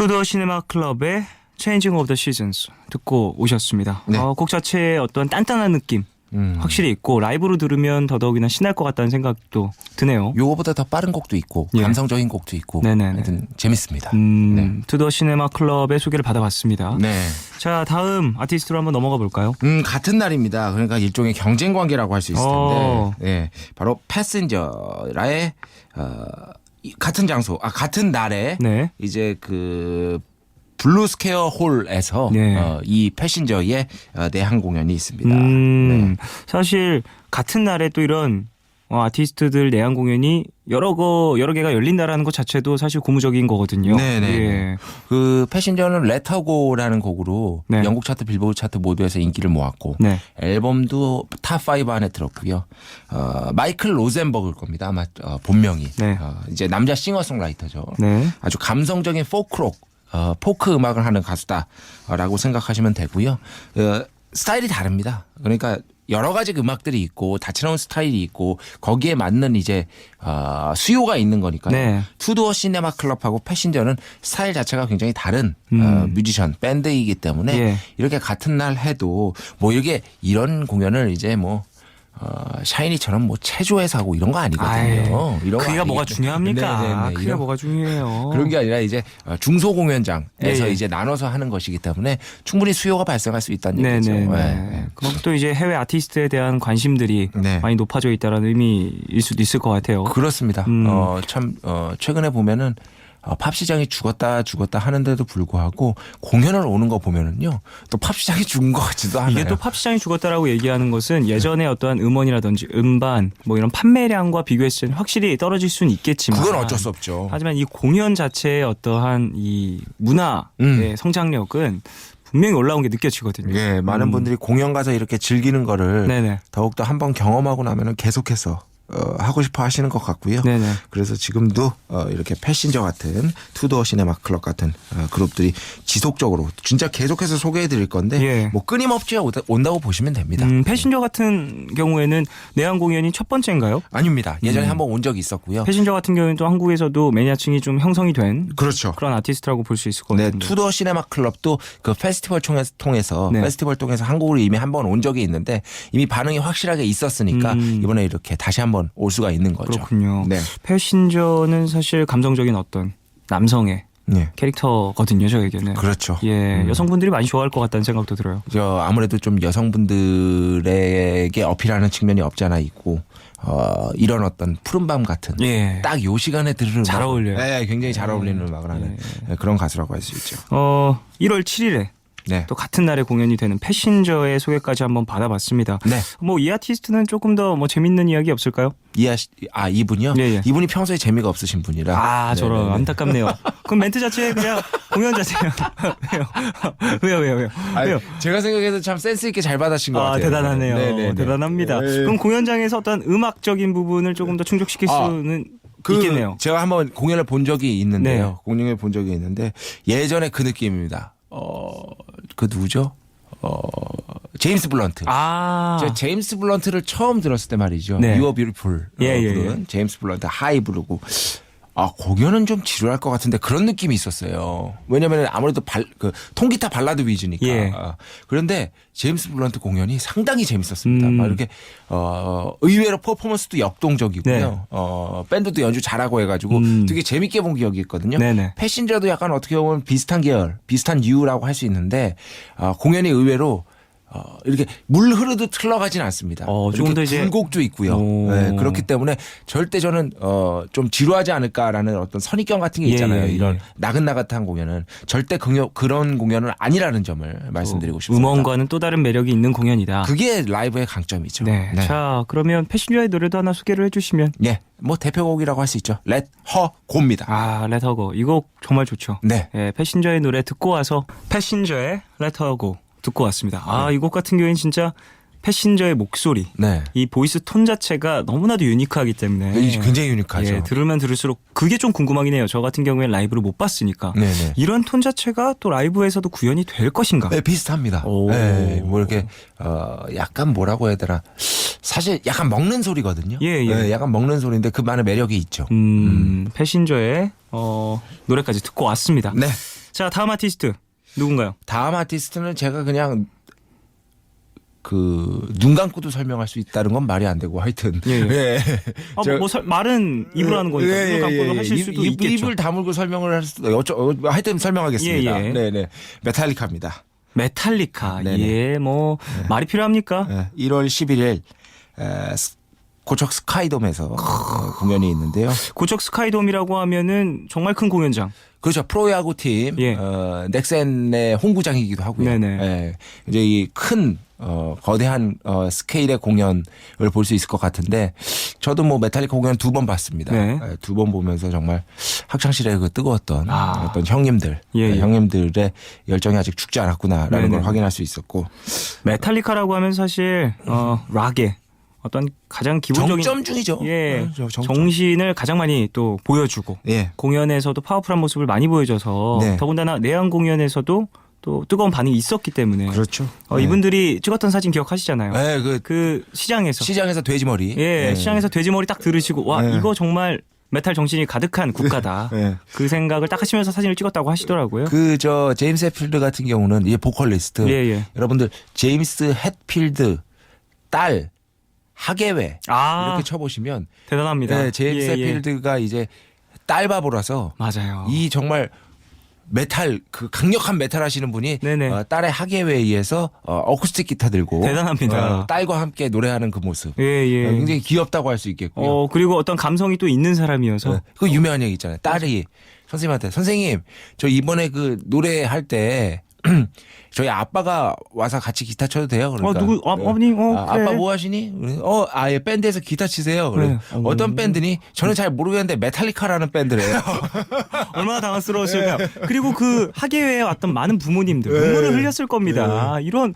투더 시네마 클럽의 Changing of the Seasons 듣고 오셨습니다. 네. 곡 자체의 어떤 단단한 느낌 확실히 있고 라이브로 들으면 더더욱이나 신날 것 같다는 생각도 드네요. 요거보다 더 빠른 곡도 있고 예. 감성적인 곡도 있고 네네네. 하여튼 재밌습니다. 네. 투더 시네마 클럽의 소개를 받아봤습니다. 네. 자, 다음 아티스트로 한번 넘어가 볼까요? 같은 날입니다. 그러니까 일종의 경쟁 관계라고 할 수 있을 텐데, 네, 바로 패신저라의 같은 장소, 같은 날에 네. 이제 그 블루스퀘어 홀에서 네. 이 패신저의 내한 공연이 있습니다. 네. 네. 사실 같은 날에 또 이런 아티스트들 내한 공연이 여러 개가 열린다라는 것 자체도 사실 고무적인 거거든요. 네네. 예. 그 패신저는 레터고라는 곡으로 네. 영국 차트, 빌보드 차트 모두에서 인기를 모았고 네. 앨범도 탑5 안에 들었고요. 마이클 로젠버그일 겁니다. 아마 본명이. 네. 이제 남자 싱어송라이터죠. 네. 아주 감성적인 포크록, 포크 음악을 하는 가수다라고 생각하시면 되고요. 스타일이 다릅니다. 그러니까 여러 가지 음악들이 있고 다채로운 스타일이 있고 거기에 맞는 이제 수요가 있는 거니까요. 네. 투도어 시네마 클럽하고 패신저는 스타일 자체가 굉장히 다른 뮤지션 밴드이기 때문에 예. 이렇게 같은 날 해도 뭐 이런 공연을 이제 뭐 샤이니처럼 뭐 체조해서 하고 이런 거 아니거든요. 이런 거 크기가 뭐가 아니기 중요합니까? 네네네. 크기가 뭐가 중요해요. 그런 게 아니라 이제 중소 공연장에서 예, 예. 이제 나눠서 하는 것이기 때문에 충분히 수요가 발생할 수 있다는 얘기죠. 네네. 네. 그만큼 또 이제 해외 아티스트에 대한 관심들이 네. 많이 높아져 있다는 의미일 수도 있을 것 같아요. 그렇습니다. 참 최근에 보면은 팝 시장이 죽었다 하는데도 불구하고 공연을 오는 거 보면은요 또 팝 시장이 죽은 것 같지도 않아요. 이게 또 팝 시장이 죽었다라고 얘기하는 것은 예전에 어떠한 음원이라든지 음반 뭐 이런 판매량과 비교했을 때는 확실히 떨어질 수는 있겠지만 그건 어쩔 수 없죠. 하지만 이 공연 자체의 어떠한 이 문화의 성장력은 분명히 올라온 게 느껴지거든요. 예, 많은 분들이 공연 가서 이렇게 즐기는 거를 네네. 더욱더 한번 경험하고 나면은 계속해서 하고 싶어 하시는 것 같고요. 네네. 그래서 지금도 이렇게 패신저 같은 투더 시네마 클럽 같은 그룹들이 지속적으로 진짜 계속해서 소개해 드릴 건데 예. 뭐 끊임없이 온다고 보시면 됩니다. 패신저 같은 경우에는 내한 공연이 첫 번째인가요? 아닙니다. 예전에 한번 온 적이 있었고요. 패신저 같은 경우는 또 한국에서도 매니아층이 좀 형성이 된 그렇죠. 그런 아티스트라고 볼 수 있을 것 네, 같은데. 투더 시네마 클럽도 그 페스티벌 통해서 네. 페스티벌 통해서 한국으로 이미 한번 온 적이 있는데 이미 반응이 확실하게 있었으니까 이번에 이렇게 다시 한번 올 수가 있는 거죠. 그렇군요. 네. 패신저는 사실 감성적인 어떤 남성의 네. 캐릭터거든요, 저에게는. 그렇죠. 예, 여성분들이 많이 좋아할 것 같다는 생각도 들어요. 아무래도 좀 여성분들에게 어필하는 측면이 없지 않아 있고 이런 어떤 푸른밤 같은 예. 딱 요 시간에 들으는 잘 음악. 어울려요. 네, 굉장히 잘 어울리는 음악을 하는 그런 가수라고 할 수 있죠. 1월 7일에 네. 또 같은 날에 공연이 되는 패신저의 소개까지 한번 받아봤습니다. 네. 뭐 이 아티스트는 조금 더 뭐 재밌는 이야기 없을까요? 이분이요? 예, 예. 이분이 평소에 재미가 없으신 분이라. 저런 네네네. 안타깝네요. 그럼 멘트 자체 그냥 공연 자체요. 왜요? 왜요? 제가 생각해도 참 센스 있게 잘 받으신 것 같아요. 대단하네요. 네네네. 대단합니다. 네. 그럼 공연장에서 어떤 음악적인 부분을 조금 더 충족시킬 수는 있겠네요. 제가 한번 공연을 본 적이 있는데요. 네. 공연을 본 적이 있는데 예전에 그 느낌입니다. 그 누구죠? 제임스 블런트. 제가 제임스 블런트를 처음 들었을 때 말이죠. 네. You Are Beautiful 부른 제임스 블런트 하이 부르고 공연은 좀 지루할 것 같은데 그런 느낌이 있었어요. 왜냐하면 아무래도 통기타 발라드 위주니까. 예. 그런데 제임스 블런트 공연이 상당히 재밌었습니다. 막 이렇게 의외로 퍼포먼스도 역동적이고요. 밴드도 연주 잘하고 해가지고 되게 재밌게 본 기억이 있거든요. 네네. 패신저도 약간 어떻게 보면 비슷한 계열, 비슷한 류라고 할 수 있는데 공연이 의외로 이렇게 물 흐르듯 흘러가진 않습니다. 조금 더 이제 굴곡도 있고요. 네, 그렇기 때문에 절대 저는 좀 지루하지 않을까라는 어떤 선입견 같은 게 있잖아요. 이런 나긋나긋한 공연은 절대 그런 공연은 아니라는 점을 말씀드리고 싶습니다. 음원과는 또 다른 매력이 있는 공연이다. 그게 라이브의 강점이죠. 네. 자, 그러면 패신저의 노래도 하나 소개를 해주시면. 예, 뭐 대표곡이라고 할 수 있죠. Let Her Go입니다. Let Her Go. 이 곡 정말 좋죠. 네. 예, 패신저의 노래 듣고 와서 패신저의 Let Her Go 듣고 왔습니다. 이 곡 같은 경우에는 진짜 패신저의 목소리, 네. 이 보이스 톤 자체가 너무나도 유니크하기 때문에 굉장히 유니크하죠. 예, 들으면 들을수록 그게 좀 궁금하긴 해요. 저 같은 경우에는 라이브를 못 봤으니까 네네. 이런 톤 자체가 또 라이브에서도 구현이 될 것인가? 네, 비슷합니다. 네, 뭐 이렇게 약간 뭐라고 해야 되나? 사실 약간 먹는 소리거든요. 예. 네, 약간 먹는 소리인데 그 많은 매력이 있죠. 패신저의 노래까지 듣고 왔습니다. 네. 자, 다음 아티스트 누군가요? 다음 아티스트는 제가 그냥 그 눈 감고도 설명할 수 있다는 건 말이 안 되고 하여튼 예, 예. 예. 말은 입으로 하는 거니까 예, 눈을 감고도 예, 하실 입- 수도 입- 있겠죠. 입을 다물고 설명을 할 수도 하여튼 설명하겠습니다. 예, 예. 네네. 메탈리카입니다. 메탈리카. 네네. 예, 뭐 말이 필요합니까? 예, 1월 11일 고척 스카이돔에서 공연이 있는데요. 고척 스카이돔이라고 하면은 정말 큰 공연장. 그렇죠. 프로야구 팀 예. 넥센의 홈구장이기도 하고요. 네네. 예, 이제 이 큰 거대한 스케일의 공연을 볼 수 있을 것 같은데 저도 뭐 메탈리카 공연 2번 봤습니다. 네. 2번 보면서 정말 학창시절에 그 뜨거웠던 아. 어떤 형님들, 예, 예. 형님들의 열정이 아직 죽지 않았구나라는 네네. 걸 확인할 수 있었고 메탈리카라고 하면 사실 락의 어떤 가장 기본적인 정점 중이죠. 예, 정점. 정신을 가장 많이 또 보여주고 예. 공연에서도 파워풀한 모습을 많이 보여줘서 네. 더군다나 내한 공연에서도 또 뜨거운 반응이 있었기 때문에 그렇죠. 네. 이분들이 찍었던 사진 기억하시잖아요. 네, 그 시장에서 시장에서 돼지머리. 예, 네. 시장에서 돼지머리 딱 들으시고 와 네. 이거 정말 메탈 정신이 가득한 국가다. 네. 그 생각을 딱 하시면서 사진을 찍었다고 하시더라고요. 그 저 제임스 햇필드 같은 경우는 이 보컬리스트. 예, 예. 여러분들 제임스 햇필드 딸 하계회 아, 이렇게 쳐보시면 대단합니다. 네, 제임스 예, 예. 햇필드가 이제 딸바보라서 맞아요. 이 정말 메탈 그 강력한 메탈 하시는 분이 네네. 딸의 학예회에 의해서 어쿠스틱 기타 들고 대단합니다. 딸과 함께 노래하는 그 모습 예, 예. 굉장히 귀엽다고 할 수 있겠고요. 그리고 어떤 감성이 또 있는 사람이어서 네. 그 유명한 얘기 있잖아요. 딸이 선생님한테 선생님 저 이번에 그 노래할 때 저희 아빠가 와서 같이 기타 쳐도 돼요? 그러니까 누구 아버님 그래. 아빠 뭐 하시니? 아예 밴드에서 기타 치세요. 그래. 그래. 어떤 밴드니? 저는 잘 모르겠는데 메탈리카라는 밴드래요. 얼마나 당황스러웠을까. 그리고 그 학예회에 왔던 많은 부모님들 눈물을 흘렸을 겁니다. 이걸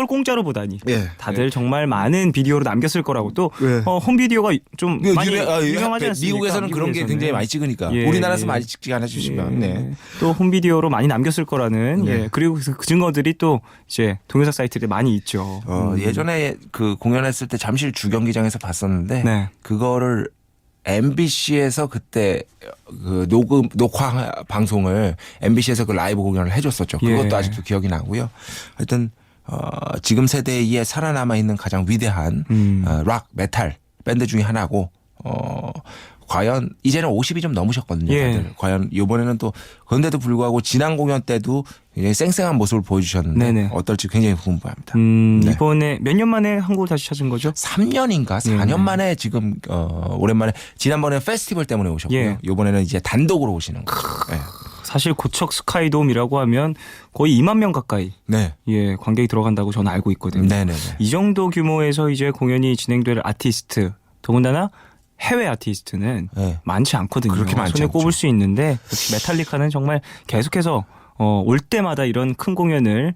공짜로 보다니. 예. 다들 정말 많은 비디오로 남겼을 거라고 또 예. 홈비디오가 좀 많이 유명하지 않습니까? 미국에서는 그런 게 굉장히 많이 찍으니까 예. 우리나라에서 많이 찍지 않아주시면 네. 또 홈비디오로 많이 남겼을 거라는 네. 그리고 그 증거들이 또 이제 동영상 사이트에 많이 있죠. 예전에 그 공연했을 때 잠실 주경기장에서 봤었는데 네. 그거를 MBC에서 그때 그 녹화 방송을 MBC에서 그 라이브 공연을 해줬었죠. 그것도 예. 아직도 기억이 나고요. 하여튼 지금 세대에 살아남아 있는 가장 위대한 락 메탈 밴드 중에 하나고 과연 이제는 50이 좀 넘으셨거든요. 예. 다들. 과연 이번에는 또 그런데도 불구하고 지난 공연 때도 굉장히 쌩쌩한 모습을 보여주셨는데 네네. 어떨지 굉장히 궁금합니다. 네. 이번에 몇 년 만에 한국을 다시 찾은 거죠? 3년인가 4년 만에 지금 오랜만에 지난번에 페스티벌 때문에 오셨고요. 예. 이번에는 이제 단독으로 오시는 거죠. 네. 사실 고척 스카이돔이라고 하면 거의 2만 명 가까이 네. 관객이 들어간다고 저는 알고 있거든요. 네네네. 이 정도 규모에서 이제 공연이 진행될 아티스트 더군다나 해외 아티스트는 네. 많지 않거든요. 그렇게 많지 손에 않죠. 꼽을 수 있는데 역시 메탈리카는 정말 계속해서 올 때마다 이런 큰 공연을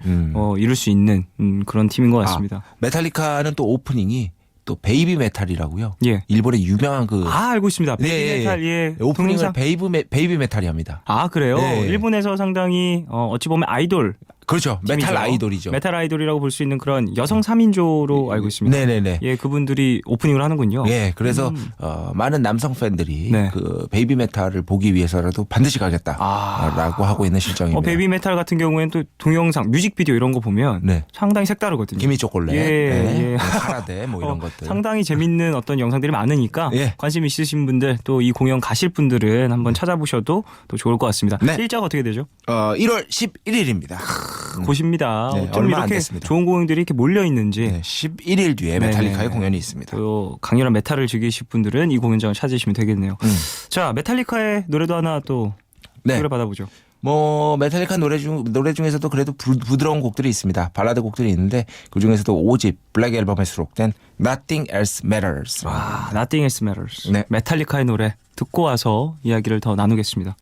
이룰 수 있는 그런 팀인 것 같습니다. 메탈리카는 또 오프닝이 또 베이비 메탈이라고요. 예. 일본의 유명한 그 알고 있습니다. 베이비 메탈 오프닝을 동영상. 베이비 메탈이 합니다. 그래요? 네. 일본에서 상당히 어찌 보면 아이돌 그렇죠. 메탈 팀이죠. 아이돌이죠. 메탈 아이돌이라고 볼 수 있는 그런 여성 3인조로 알고 있습니다. 네네네. 예, 그분들이 오프닝을 하는군요. 예, 그래서 많은 남성 팬들이 네. 그 베이비 메탈을 보기 위해서라도 반드시 가겠다라고 하고 있는 실정입니다. 베이비 메탈 같은 경우에는 또 동영상, 뮤직비디오 이런 거 보면 네. 상당히 색다르거든요. 기미 초콜릿, 예. 카라데 뭐 이런 것들. 상당히 재밌는 어떤 영상들이 많으니까 예. 관심 있으신 분들 또 이 공연 가실 분들은 한번 찾아보셔도 또 좋을 것 같습니다. 네. 일자가 어떻게 되죠? 1월 11일입니다. 곳입니다. 네, 어쩜 얼마 안 이렇게 됐습니다. 좋은 공연들이 이렇게 몰려 있는지. 네, 11일 뒤에 메탈리카의 네네. 공연이 있습니다. 또 강렬한 메탈을 즐기실 분들은 이 공연장을 찾으시면 되겠네요. 자, 메탈리카의 노래도 하나 또 네. 노래 받아보죠. 뭐 메탈리카 노래 중에서도 그래도 부드러운 곡들이 있습니다. 발라드 곡들이 있는데 그 중에서도 5집 블랙 앨범에 수록된 Nothing Else Matters. Nothing Else Matters. 네. 메탈리카의 노래 듣고 와서 이야기를 더 나누겠습니다.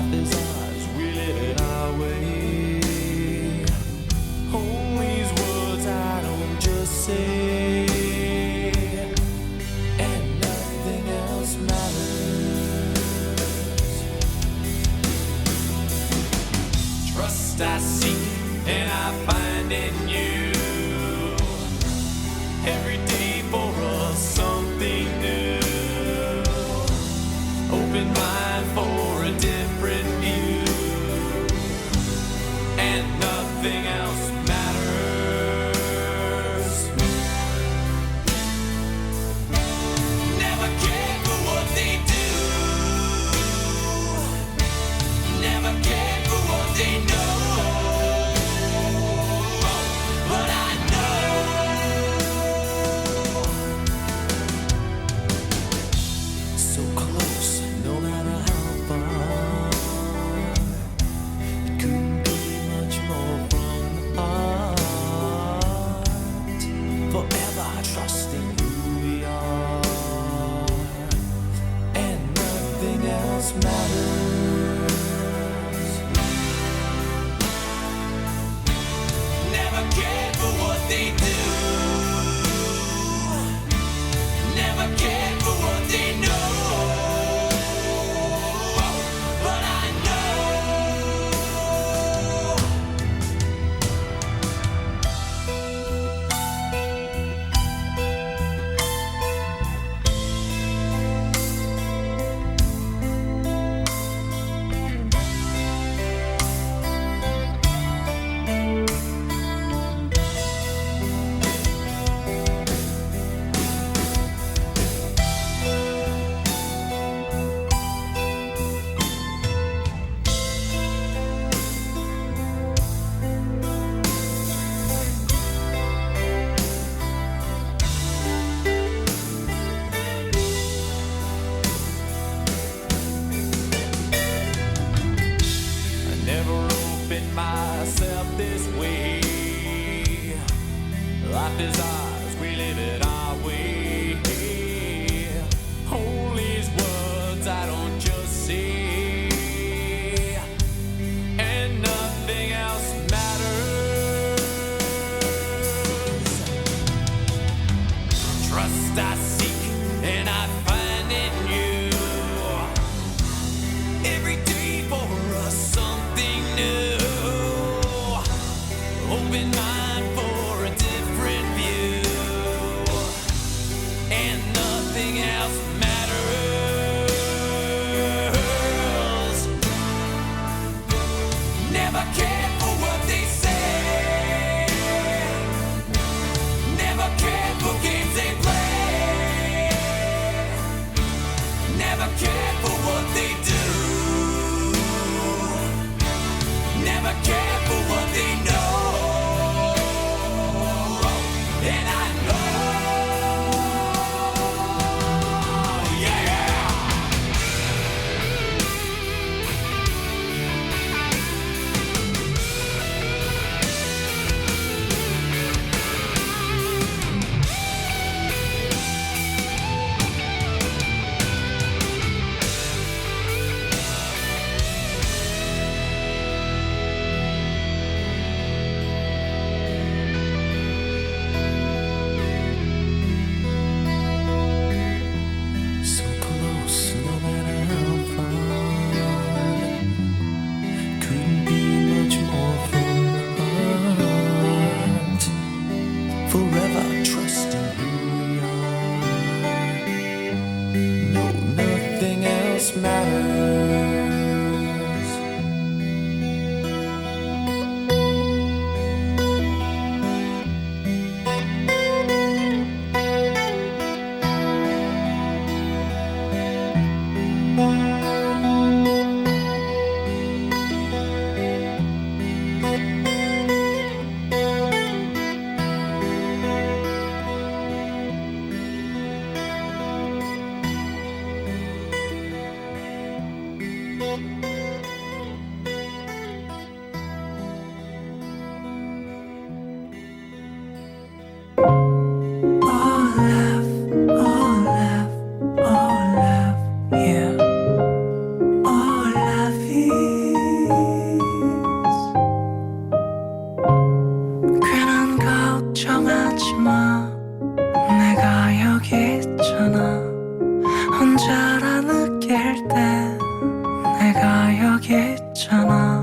Life is ours, we live it our way. Hold these words I don't just say, and nothing else matters. Trust I seek and I find in you. Every day for us something new. Open mind for a different view, and nothing else matters. Never cared for what they do. Never cared for what they know. But I know so close, no matter how far. It couldn't be much more from the heart. Forever trusting who we are, and nothing else matters. Never cared for what they do. Never cared for what they know. But I know I never opened myself this way. Life is ours, we live it our way. Hold these words I don't just say, and nothing else matters. Trust I seek and I find in you. Every day for us something new. Open mind for a different view, 없잖아.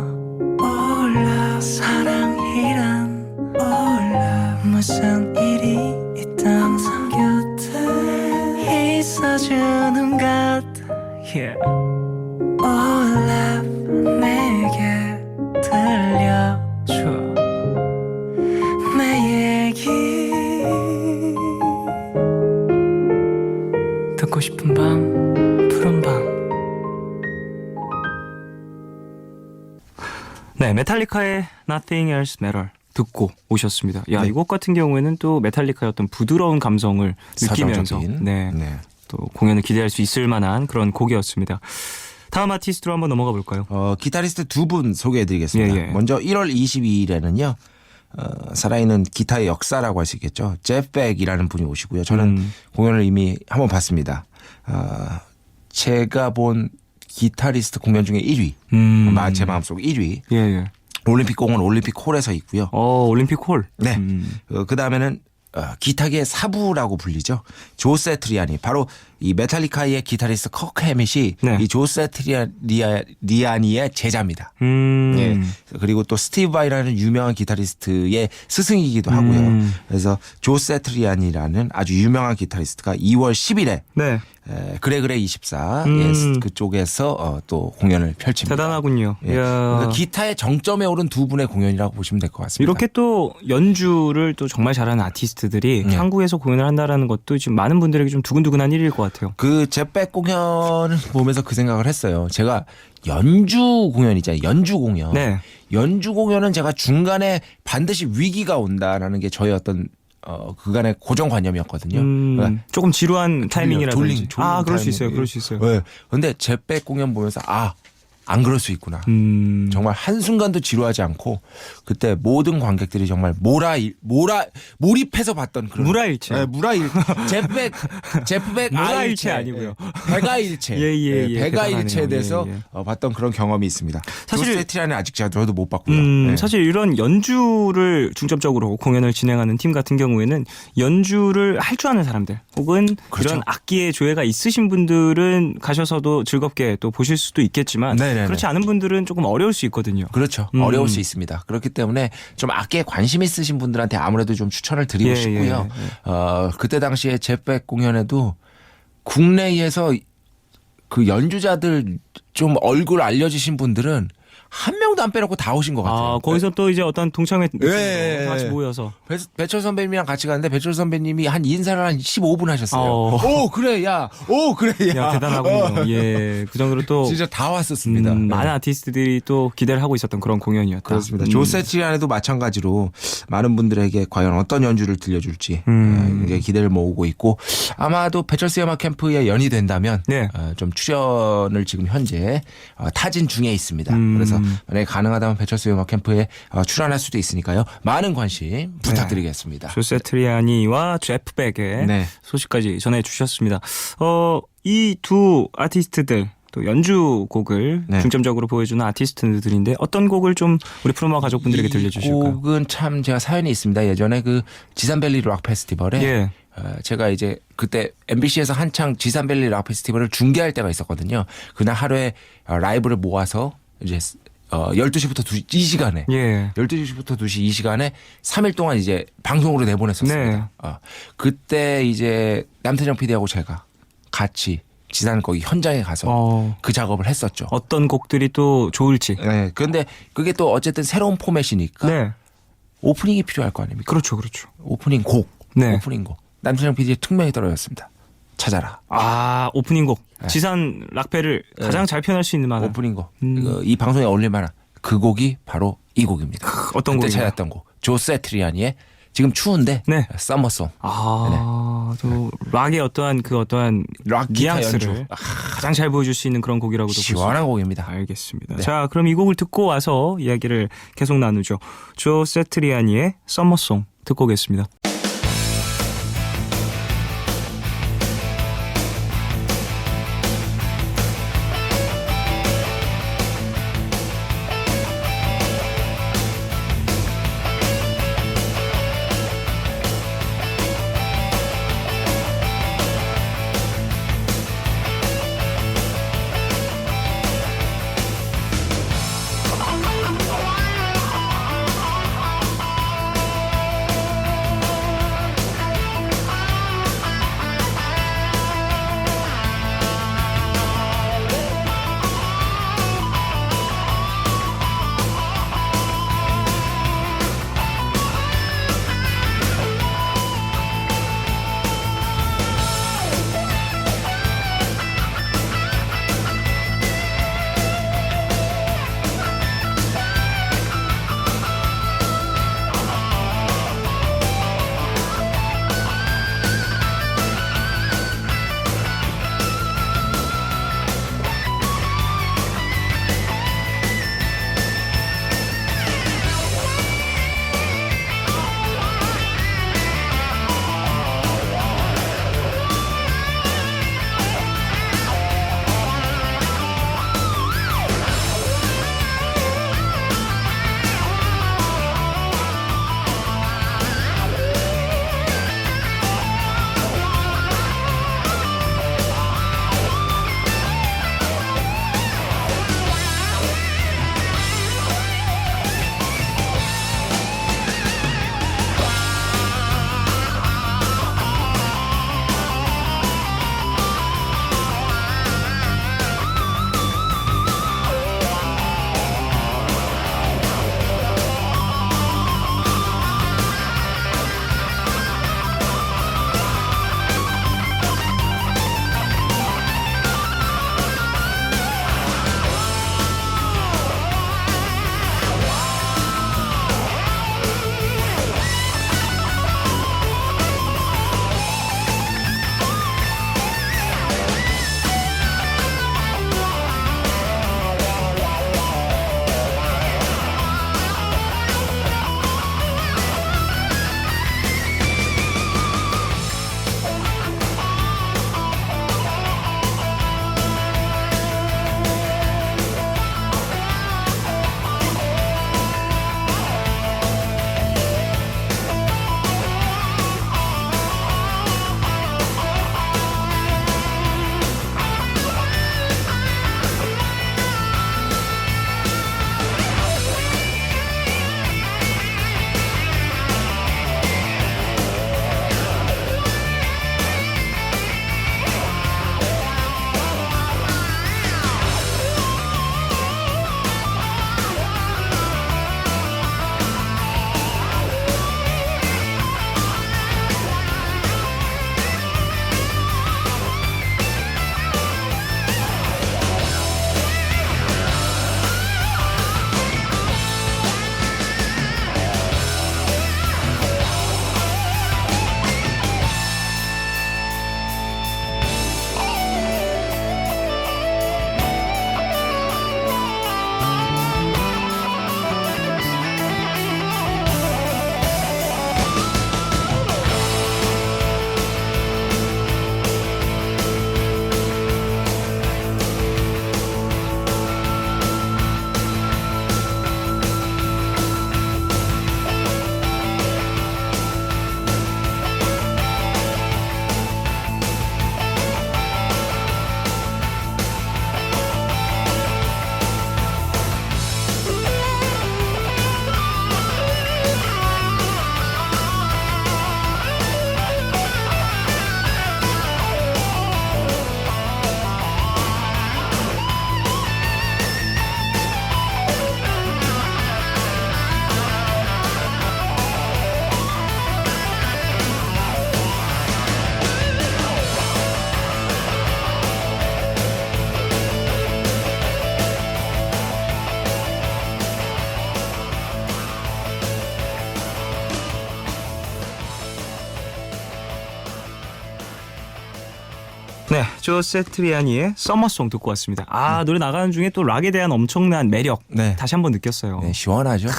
몰라 사랑이란 몰라 무슨 일이 있다 항상 곁에 있어주는 것 yeah. 몰라 내게 들려줘 내 얘기 듣고 싶은 밤 푸른 밤. 네, 메탈리카의 Nothing Else Matter 듣고 오셨습니다. 야, 네. 이 곡 같은 경우에는 또 메탈리카의 어떤 부드러운 감성을 느끼면서 서정적인. 네, 네. 또 공연을 기대할 수 있을 만한 그런 곡이었습니다. 다음 아티스트로 한번 넘어가 볼까요? 기타리스트 두 분 소개해드리겠습니다. 예, 예. 먼저 1월 22일에는요. 살아있는 기타의 역사라고 할 수 있겠죠. 제프 백이라는 분이 오시고요. 저는 공연을 이미 한번 봤습니다. 제가 본 기타리스트 공연 중에 1위. 제 마음속 1위. 예, 예. 올림픽 공원 올림픽 홀에서 있고요. 올림픽 홀. 네. 그 다음에는 기타계의 사부라고 불리죠. 조세트리아니. 바로 이 메탈리카의 기타리스트 커크 해밋이 네. 이 조세트리아니의 제자입니다. 예. 그리고 또 스티브 바이라는 유명한 기타리스트의 스승이기도 하고요. 그래서 조세트리아니라는 아주 유명한 기타리스트가 2월 10일에 네. 그레그레 24 그쪽에서 또 공연을 펼칩니다. 대단하군요. 예. 이야. 그러니까 기타의 정점에 오른 두 분의 공연이라고 보시면 될 것 같습니다. 이렇게 또 연주를 또 정말 잘하는 아티스트들이 네. 한국에서 공연을 한다라는 것도 지금 많은 분들에게 좀 두근두근한 일일 것 같아요. 그 제백 공연을 보면서 그 생각을 했어요. 제가 연주 공연 있잖아요. 연주 공연. 네. 연주 공연은 제가 중간에 반드시 위기가 온다라는 게 저의 어떤 그간의 고정관념이었거든요. 그러니까 조금 지루한 타이밍이라든지. 졸린 그럴 수 타이밍. 있어요. 그럴 수 있어요. 네. 근데 제백 공연 보면서 안 그럴 수 있구나. 정말 한순간도 지루하지 않고 그때 모든 관객들이 정말 몰입해서 봤던 그런. 무라일체. 네, 제프백 무라일체 아니고요. 배가일체. 예, 배가일체에 대단하네요. 대해서 예. 봤던 그런 경험이 있습니다. 사실- 조세트리아는 아직 저도 못 봤고요. 네. 사실 이런 연주를 중점적으로 공연을 진행하는 팀 같은 경우에는 연주를 할 줄 아는 사람들 혹은 그렇죠. 이런 악기의 조예가 있으신 분들은 가셔서도 즐겁게 또 보실 수도 있겠지만 네네네. 그렇지 않은 분들은 조금 어려울 수 있거든요. 그렇죠. 어려울 수 있습니다. 그렇기 때문에 좀 악기에 관심 있으신 분들한테 아무래도 좀 추천을 드리고 예, 싶고요. 그때 당시에 제백 공연에도 국내에서 그 연주자들 좀 얼굴 알려지신 분들은 한 명도 안 빼놓고 다 오신 것 같아요. 거기서 또 이제 어떤 동창회 느낌으로 예, 예, 같이 예. 모여서 배철 선배님이랑 같이 갔는데 배철 선배님이 한 인사를 한 15분 하셨어요. 오 그래 야. 야, 대단하군요. 예, 그 정도로 또 진짜 다 왔었습니다. 네. 많은 아티스트들이 또 기대를 하고 있었던 그런 공연이었다. 그렇습니다. 조세트리안에도 마찬가지로 많은 분들에게 과연 어떤 연주를 들려줄지 이제 기대를 모으고 있고 아마도 배철수의 음악 캠프에 연이 된다면 네. 좀 출연을 지금 현재 타진 중에 있습니다. 그래서 만약에 가능하다면 배철수의 음악 캠프에 출연할 수도 있으니까요. 많은 관심 부탁드리겠습니다. 조세 트리아니와 제프 백의 네. 소식까지 전해주셨습니다. 이 두 아티스트들 또 연주곡을 네. 중점적으로 보여주는 아티스트들인데 어떤 곡을 좀 우리 프로마 가족분들에게 이 들려주실까요? 곡은 참 제가 사연이 있습니다. 예전에 그 지산밸리 락 페스티벌에 예. 제가 이제 그때 MBC에서 한창 지산밸리 락 페스티벌을 중계할 때가 있었거든요. 그날 하루에 라이브를 모아서 이제 12시부터 2시 이 시간에 예. 12시부터 2시 이 시간에 3일 동안 이제 방송으로 내보냈었습니다. 네. 그때 이제 남태정 PD하고 제가 같이 지산 거기 현장에 가서 그 작업을 했었죠. 어떤 곡들이 또 좋을지. 네. 그런데 그게 또 어쨌든 새로운 포맷이니까 네. 오프닝이 필요할 거 아닙니까? 그렇죠, 그렇죠. 오프닝 곡. 네. 오프닝 곡. 남태정 PD의 특명이 떨어졌습니다. 찾아라. 오프닝 곡. 네. 지산 락페를 가장 잘 표현할 수 있는 만한. 오프닝 곡. 이 방송에 어울릴 만한 그 곡이 바로 이 곡입니다. 어떤 그때 곡인가요? 찾았던 곡. 조세트리아니의 지금 추운데 네. 서머송. 또 락의 어떠한 락 기타 연주. 뉘앙스를 가장 잘 보여줄 수 있는 그런 곡이라고도 볼 수 있습니다. 시원한 곡입니다. 알겠습니다. 네. 자, 그럼 이 곡을 듣고 와서 이야기를 계속 나누죠. 조 세트리아니의 서머송 듣고 오겠습니다. 네, 조 세트리아니의 서머송 듣고 왔습니다. 노래 나가는 중에 또 락에 대한 엄청난 매력 네. 다시 한번 느꼈어요. 네, 시원하죠.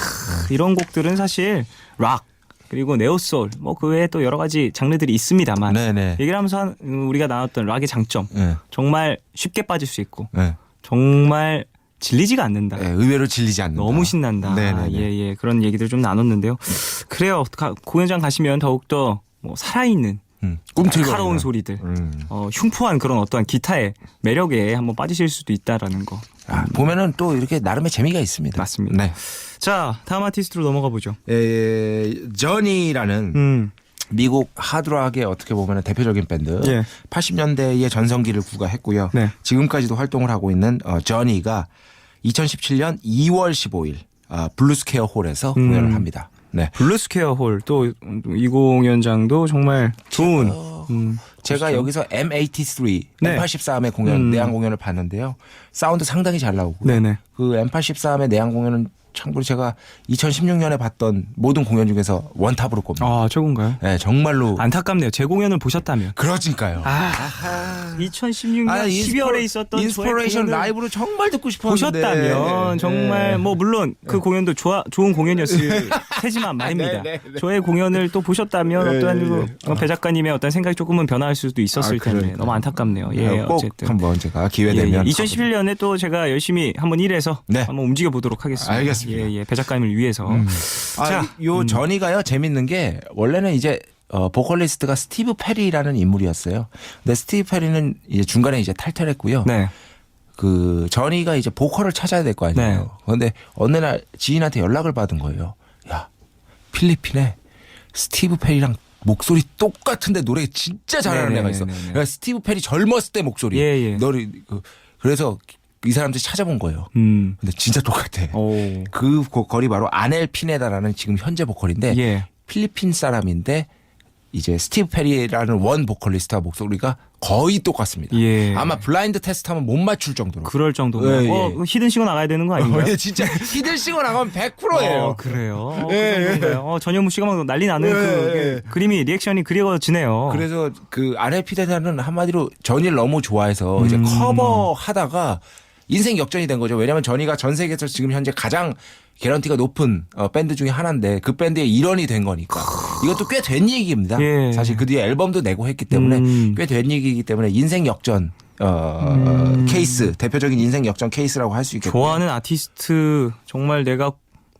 이런 곡들은 사실 락 그리고 네오소울 뭐 그 외에 또 여러 가지 장르들이 있습니다만 네네. 얘기를 하면서 우리가 나눴던 락의 장점 네. 정말 쉽게 빠질 수 있고 네. 정말 질리지가 않는다. 네, 의외로 질리지 않는다. 너무 신난다. 네네네. 예, 그런 얘기들 좀 나눴는데요. 그래요. 공연장 가시면 더욱더 뭐 살아있는 꿈틀거리는. 날카로운 소리들, 흉포한 그런 어떠한 기타의 매력에 한번 빠지실 수도 있다라는 거. 보면은 또 이렇게 나름의 재미가 있습니다. 맞습니다. 네. 자, 다음 아티스트로 넘어가 보죠. 저니라는 미국 하드락의 어떻게 보면 대표적인 밴드. 예. 80년대의 전성기를 구가했고요. 네. 지금까지도 활동을 하고 있는 저니가 2017년 2월 15일 블루스퀘어 홀에서 공연을 합니다. 네. 블루스퀘어 홀 또 이 공연장도 정말 좋은. 제가 여기서 M83, 네. M83의 공연, 내한 공연을 봤는데요. 사운드 상당히 잘 나오고. 네네. 그 M83의 내한 공연은 참고로 제가 2016년에 봤던 모든 공연 중에서 원탑으로 꼽니다. 최고인가요? 네, 정말로. 안타깝네요. 제 공연을 보셨다면. 그러니까요. 2016년 12월에 있었던 인스퍼레이션 저의 라이브로 정말 듣고 싶었는데. 보셨다면 정말 뭐 물론 그 공연도 좋은 공연이었을 테지만 말입니다. 네. 저의 공연을 또 보셨다면 어떠한 배 작가님의 어떤 생각이 조금은 변화할 수도 있었을 텐데 그러니까요. 너무 안타깝네요. 예, 꼭 어쨌든. 한번 제가 기회 되면 2011년에 또 제가 열심히 한번 일해서 네. 한번 움직여 보도록 하겠습니다. 알겠습니다. 예, 배 작가님을 위해서. 요 저니가요 재밌는 게 원래는 이제 보컬리스트가 스티브 페리라는 인물이었어요. 근데 스티브 페리는 이제 중간에 이제 탈퇴했고요. 네. 그 저니가 이제 보컬을 찾아야 될 거 아니에요. 네. 그런데 어느 날 지인한테 연락을 받은 거예요. 야, 필리핀에 스티브 페리랑 목소리 똑같은데 노래 진짜 잘하는 애가 있어. 그러니까 스티브 페리 젊었을 때 목소리. 예. 그래서 이 사람들이 찾아본 거예요. 근데 진짜 똑같아. 오. 그 보컬이 바로 아넬 피네다라는 지금 현재 보컬인데 예. 필리핀 사람인데 이제 스티브 페리라는 원 보컬리스트와 목소리가 거의 똑같습니다. 예. 아마 블라인드 테스트 하면 못 맞출 정도로. 그럴 정도면 예. 히든싱어 나가야 되는 거 아닌가요? 진짜 히든싱어 나가면 100%예요. 그래요. 예. 그 정도인가요? 전현무 씨가 막 난리 나는 그 그림이 리액션이 그려지네요. 그래서 그 아넬 피네다는 한마디로 전이를 너무 좋아해서 이제 커버하다가 인생 역전이 된 거죠. 왜냐하면 전이가 전 세계에서 지금 현재 가장 개런티가 높은 밴드 중에 하나인데 그 밴드의 일원이 된 거니까 이것도 꽤 된 얘기입니다. 예. 사실 그 뒤에 앨범도 내고 했기 때문에 꽤 된 얘기이기 때문에 인생 역전 케이스 대표적인 인생 역전 케이스라고 할 수 있겠고요. 좋아하는 아티스트 정말 내가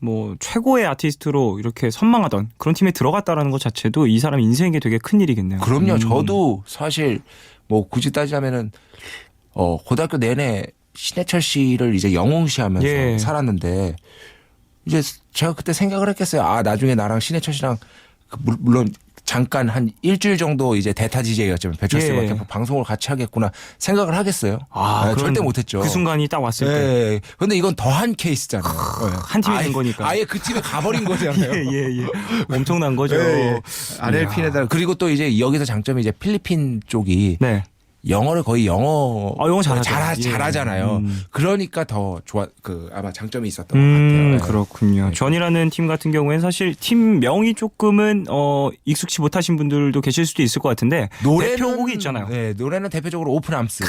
뭐 최고의 아티스트로 이렇게 선망하던 그런 팀에 들어갔다라는 것 자체도 이 사람 인생에 되게 큰 일이겠네요. 그럼요. 저도 사실 뭐 굳이 따지자면은 고등학교 내내 신해철 씨를 이제 영웅시하면서 예. 살았는데 이제 제가 그때 생각을 했겠어요. 나중에 나랑 신해철 씨랑 물론 잠깐 한 일주일 정도 이제 대타 DJ였지만 배철수가 예. 방송을 같이 하겠구나 생각을 하겠어요. 절대 못했죠. 그 순간이 딱 왔을 때. 예. 근데 이건 더한 케이스잖아요. 한 팀이 된 거니까. 아예 그 팀에 가버린 거잖아요. 예. 엄청난 거죠. 아넬 피네다. 그리고 또 이제 여기서 장점이 이제 필리핀 쪽이 네. 영어를 거의 영어 잘하잖아요. 그러니까 더 아마 장점이 있었던 것 같아요. 그렇군요. 전이라는 팀 같은 경우에는 사실 팀명이 조금은 익숙치 못하신 분들도 계실 수도 있을 것 같은데 대표곡이 있잖아요. 네, 노래는 대표적으로 오픈 암스.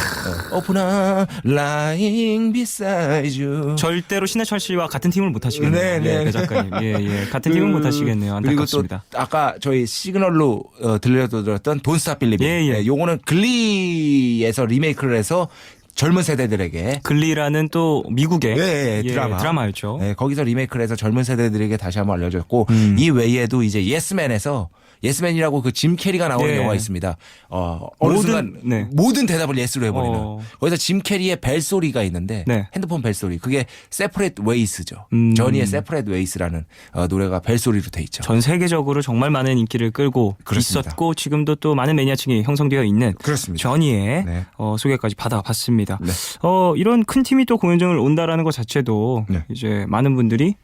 오픈 암 lying beside you. 절대로 신해철 씨와 같은 팀을 못 하시겠네요. 네. 배 작가님. 예. 같은 팀은 못 하시겠네요. 안타깝습니다. 그리고 또 아까 저희 시그널로 들려드렸던 Don't Stop Believing. 예. 요거는 글리에서 리메이크를 해서 젊은 세대들에게 글리라는 또 미국의 드라마였죠. 네, 거기서 리메이크를 해서 젊은 세대들에게 다시 한번 알려졌고 이 외에도 이제 예스맨에서 예스맨이라고 그 짐 캐리가 나오는 영화가 있습니다. 어느 순간 모든 대답을 예스로 해버리는. 거기서 짐 캐리의 벨소리가 있는데 핸드폰 벨소리. 그게 Separate Ways죠. 저니의 Separate Ways라는 노래가 벨소리로 돼 있죠. 전 세계적으로 정말 많은 인기를 끌고 그렇습니다. 있었고 지금도 또 많은 매니아층이 형성되어 있는 그렇습니다. 저니의 소개까지 받아봤습니다. 네. 이런 큰 팀이 또 공연장을 온다라는 것 자체도 이제 많은 분들이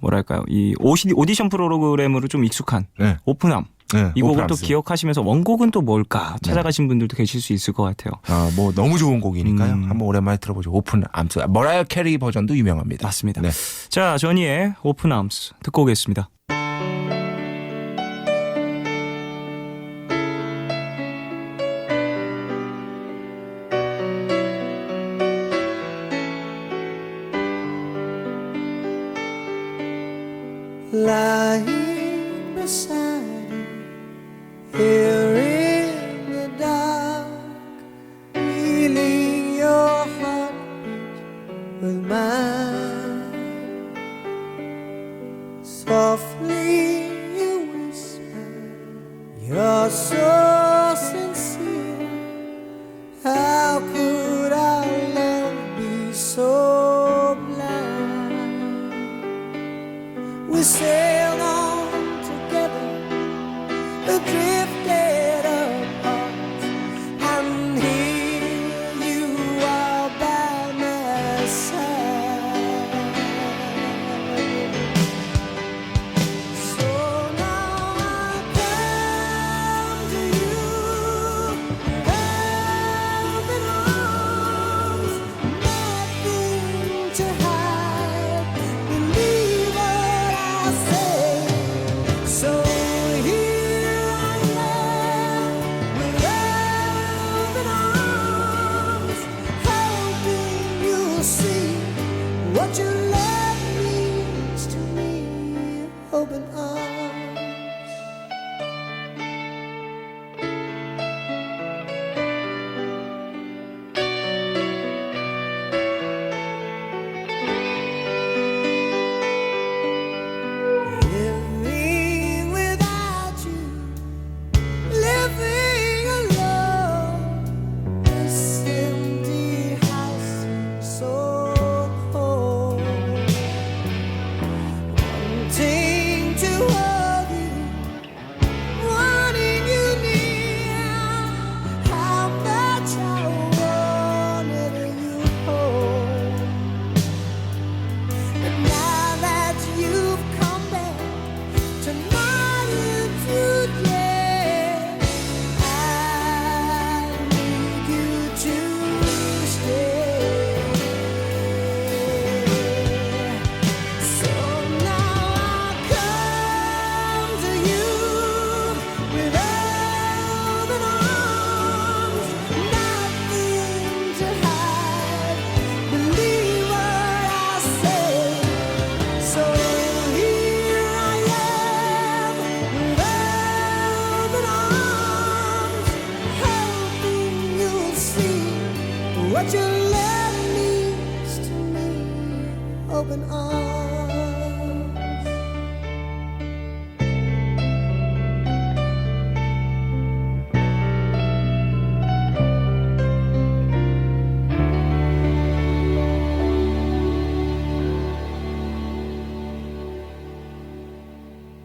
뭐랄까요, 이 오디션 프로그램으로 좀 익숙한 오픈함. 이 곡을 또 기억하시면서 원곡은 또 뭘까 찾아가신 분들도 계실 수 있을 것 같아요. 뭐 너무 좋은 곡이니까요. 한번 오랜만에 들어보죠. 오픈 암스. 머라이어 캐리 버전도 유명합니다. 맞습니다. 자, 저니의 오픈 암스 듣고 오겠습니다. lying beside you here in the dark, feeling your heartbeat with mine. Softly you whisper, you're so sincere. How could our love be so blind? We sailed on together, drifted apart, and here you are by my side. So now I come to you, open arms, nothing to hide. Believe what I say. So here I am, with open arms, hoping you'll see what your love means to me. Open arms. Living without you, living alone, this empty house seems so cold. Wanting to hold you, wanting you near, how much I wanted you home. But now that you've come back tonight and today, I need you to stay. So now I come to you with open arms, nothing to hide. Believe what I say. So here I am, with open arms, hoping you'll see what your love means to me. Open arms.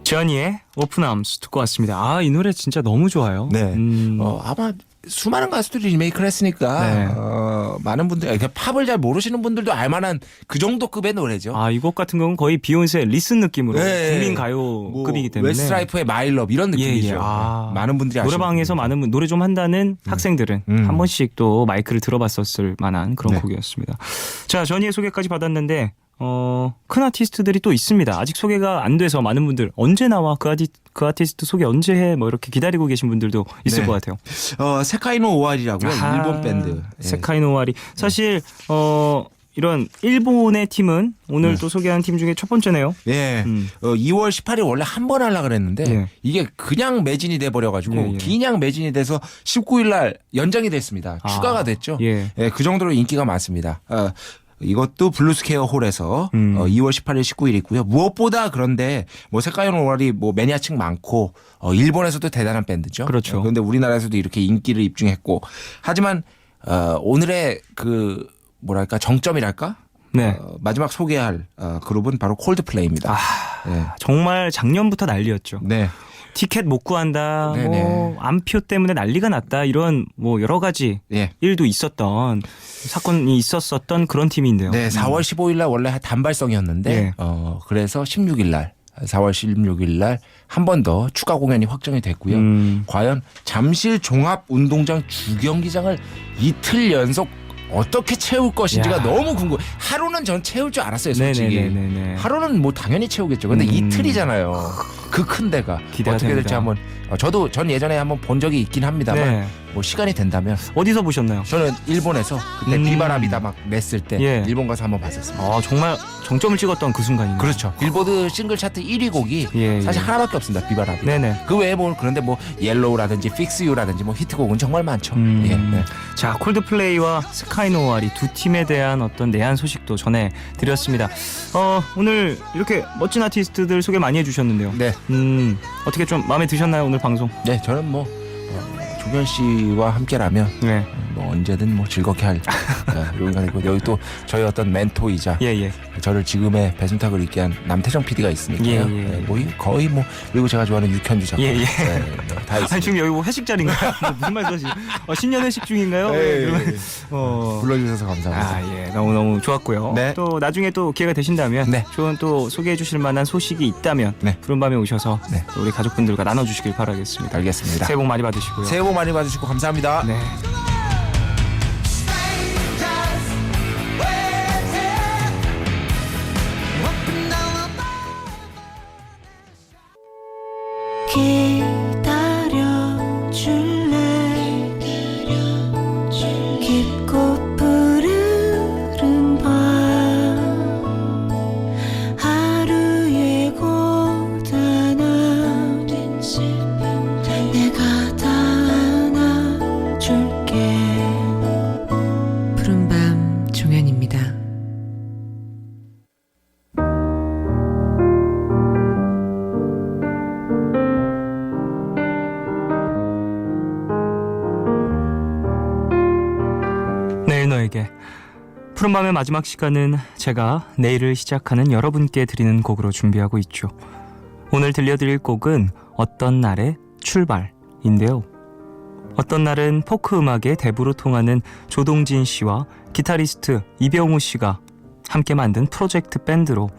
지연이의 오픈암스 듣고 왔습니다. 아, 이 노래 진짜 너무 좋아요. 네. 아마 수많은 가수들이 리메이크를 했으니까 네. 많은 분들 그러니까 팝을 잘 모르시는 분들도 알만한 그 정도 급의 노래죠. 아, 이 곡 같은 경우는 거의 비욘세 리슨 느낌으로 네. 국민 가요급이기 때문에 웨스트라이프의 마일럽 이런 느낌이죠. 예, 예. 아. 많은 분들이 아시는 노래방에서 많은 분 노래 좀 한다는 학생들은 한 번씩 또 마이크를 들어봤었을 만한 그런 네. 곡이었습니다. 자, 전희의 소개까지 받았는데 큰 아티스트들이 또 있습니다. 아직 소개가 안 돼서 많은 분들 언제 나와 그 아티스트 소개 언제 해 뭐 이렇게 기다리고 계신 분들도 있을 네. 것 같아요. 세카이노 오아리라고요. 아하, 일본 밴드. 예. 세카이노 오아리. 사실 이런 일본의 팀은 오늘 또 소개한 팀 중에 첫 번째네요. 예. 2월 18일 원래 한 번 하려고 그랬는데 예. 이게 그냥 매진이 돼 버려 가지고 예, 예. 그냥 매진이 돼서 19일 날 연장이 됐습니다. 아, 추가가 됐죠. 예. 예, 그 정도로 인기가 많습니다. 이것도 블루스케어 홀에서 2월 18일 19일 있고요. 무엇보다 그런데 뭐 세카이노 오아리 뭐 매니아층 많고 일본에서도 대단한 밴드죠. 그렇죠. 그런데 우리나라에서도 이렇게 인기를 입증했고 하지만 오늘의 그 뭐랄까 정점이랄까? 네. 마지막 소개할 그룹은 바로 콜드플레이입니다. 네. 정말 작년부터 난리였죠. 네. 티켓 못 구한다, 네네. 뭐 암표 때문에 난리가 났다 이런 뭐 여러 가지 예. 일도 있었던 사건이 있었었던 그런 팀인데요. 네, 4월 15일 날 원래 단발성이었는데 예. 그래서 16일 날 4월 16일 날 한 번 더 추가 공연이 확정이 됐고요. 과연 잠실 종합운동장 주경기장을 이틀 연속 어떻게 채울 것인지가 야. 너무 궁금. 하루는 전 채울 줄 알았어요, 솔직히. 네네네네. 하루는 뭐 당연히 채우겠죠. 근데 이틀이잖아요. 그 큰 데가 기대가 어떻게 될지 됩니다. 한번 전 예전에 한번 본 적이 있긴 합니다만 네. 뭐 시간이 된다면 어디서 보셨나요? 저는 일본에서 그때 비바람이다 막 냈을 때 예. 일본 가서 한번 봤었습니다. 아, 정말 정점을 찍었던 그 순간이네요. 그렇죠. 빌보드 싱글 차트 1위 곡이 예, 사실 예. 하나밖에 없습니다. 비바람이. 네네. 그 외에 뭐 그런데 뭐 옐로우라든지 픽스 유라든지 뭐 히트곡은 정말 많죠. 예. 네. 자, 콜드플레이와 스카이노와리 두 팀에 대한 어떤 내한 소식도 전해드렸습니다. 오늘 이렇게 멋진 아티스트들 소개 많이 해주셨는데요. 네. 어떻게 좀 마음에 드셨나요, 오늘 방송? 네, 저는 뭐 조견 씨와 함께라면 네. 뭐 언제든 뭐 즐겁게 할 이런 거 있고 여기 또 저희 어떤 멘토이자 예. 저를 지금의 배순탁을 있게 한 남태정 PD가 있으니까요. 예. 네, 뭐 거의 뭐 그리고 제가 좋아하는 육현주 작가. 예. 네, 다 있습니다. 아니, 지금 여기 뭐 회식 자리인가요? 뭐 무슨 말씀하시? 신년 회식 중인가요? 그러면, 불러주셔서 감사합니다. 아, 예. 너무너무 좋았고요. 네. 또 나중에 또 기회가 되신다면 네. 좋은 또 소개해 주실 만한 소식이 있다면 네. 푸른밤에 오셔서 네. 또 우리 가족분들과 나눠주시길 바라겠습니다. 알겠습니다. 새해 복 많이 받으시고요. 새해 복 많이 받으시고 감사합니다. 네. 기다려줄래 깊고 푸르른 밤 하루의 고단함 내가 다 안아줄게. 푸른밤 종현입니다. 내일 너에게 푸른밤의 마지막 시간은 제가 내일을 시작하는 여러분께 드리는 곡으로 준비하고 있죠. 오늘 들려드릴 곡은 어떤 날의 출발인데요. 어떤 날은 포크 음악의 대부로 통하는 조동진 씨와 기타리스트 이병우 씨가 함께 만든 프로젝트 밴드로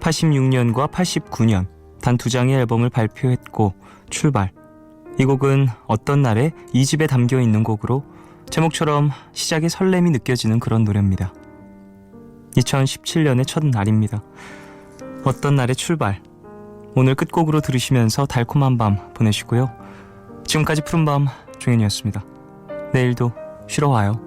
86년과 89년 단 2장의 앨범을 발표했고 출발. 이 곡은 어떤 날의 2집에 담겨 있는 곡으로 제목처럼 시작의 설렘이 느껴지는 그런 노래입니다. 2017년의 첫 날입니다. 어떤 날의 출발. 오늘 끝곡으로 들으시면서 달콤한 밤 보내시고요. 지금까지 푸른밤 종현이었습니다. 내일도 쉬러 와요.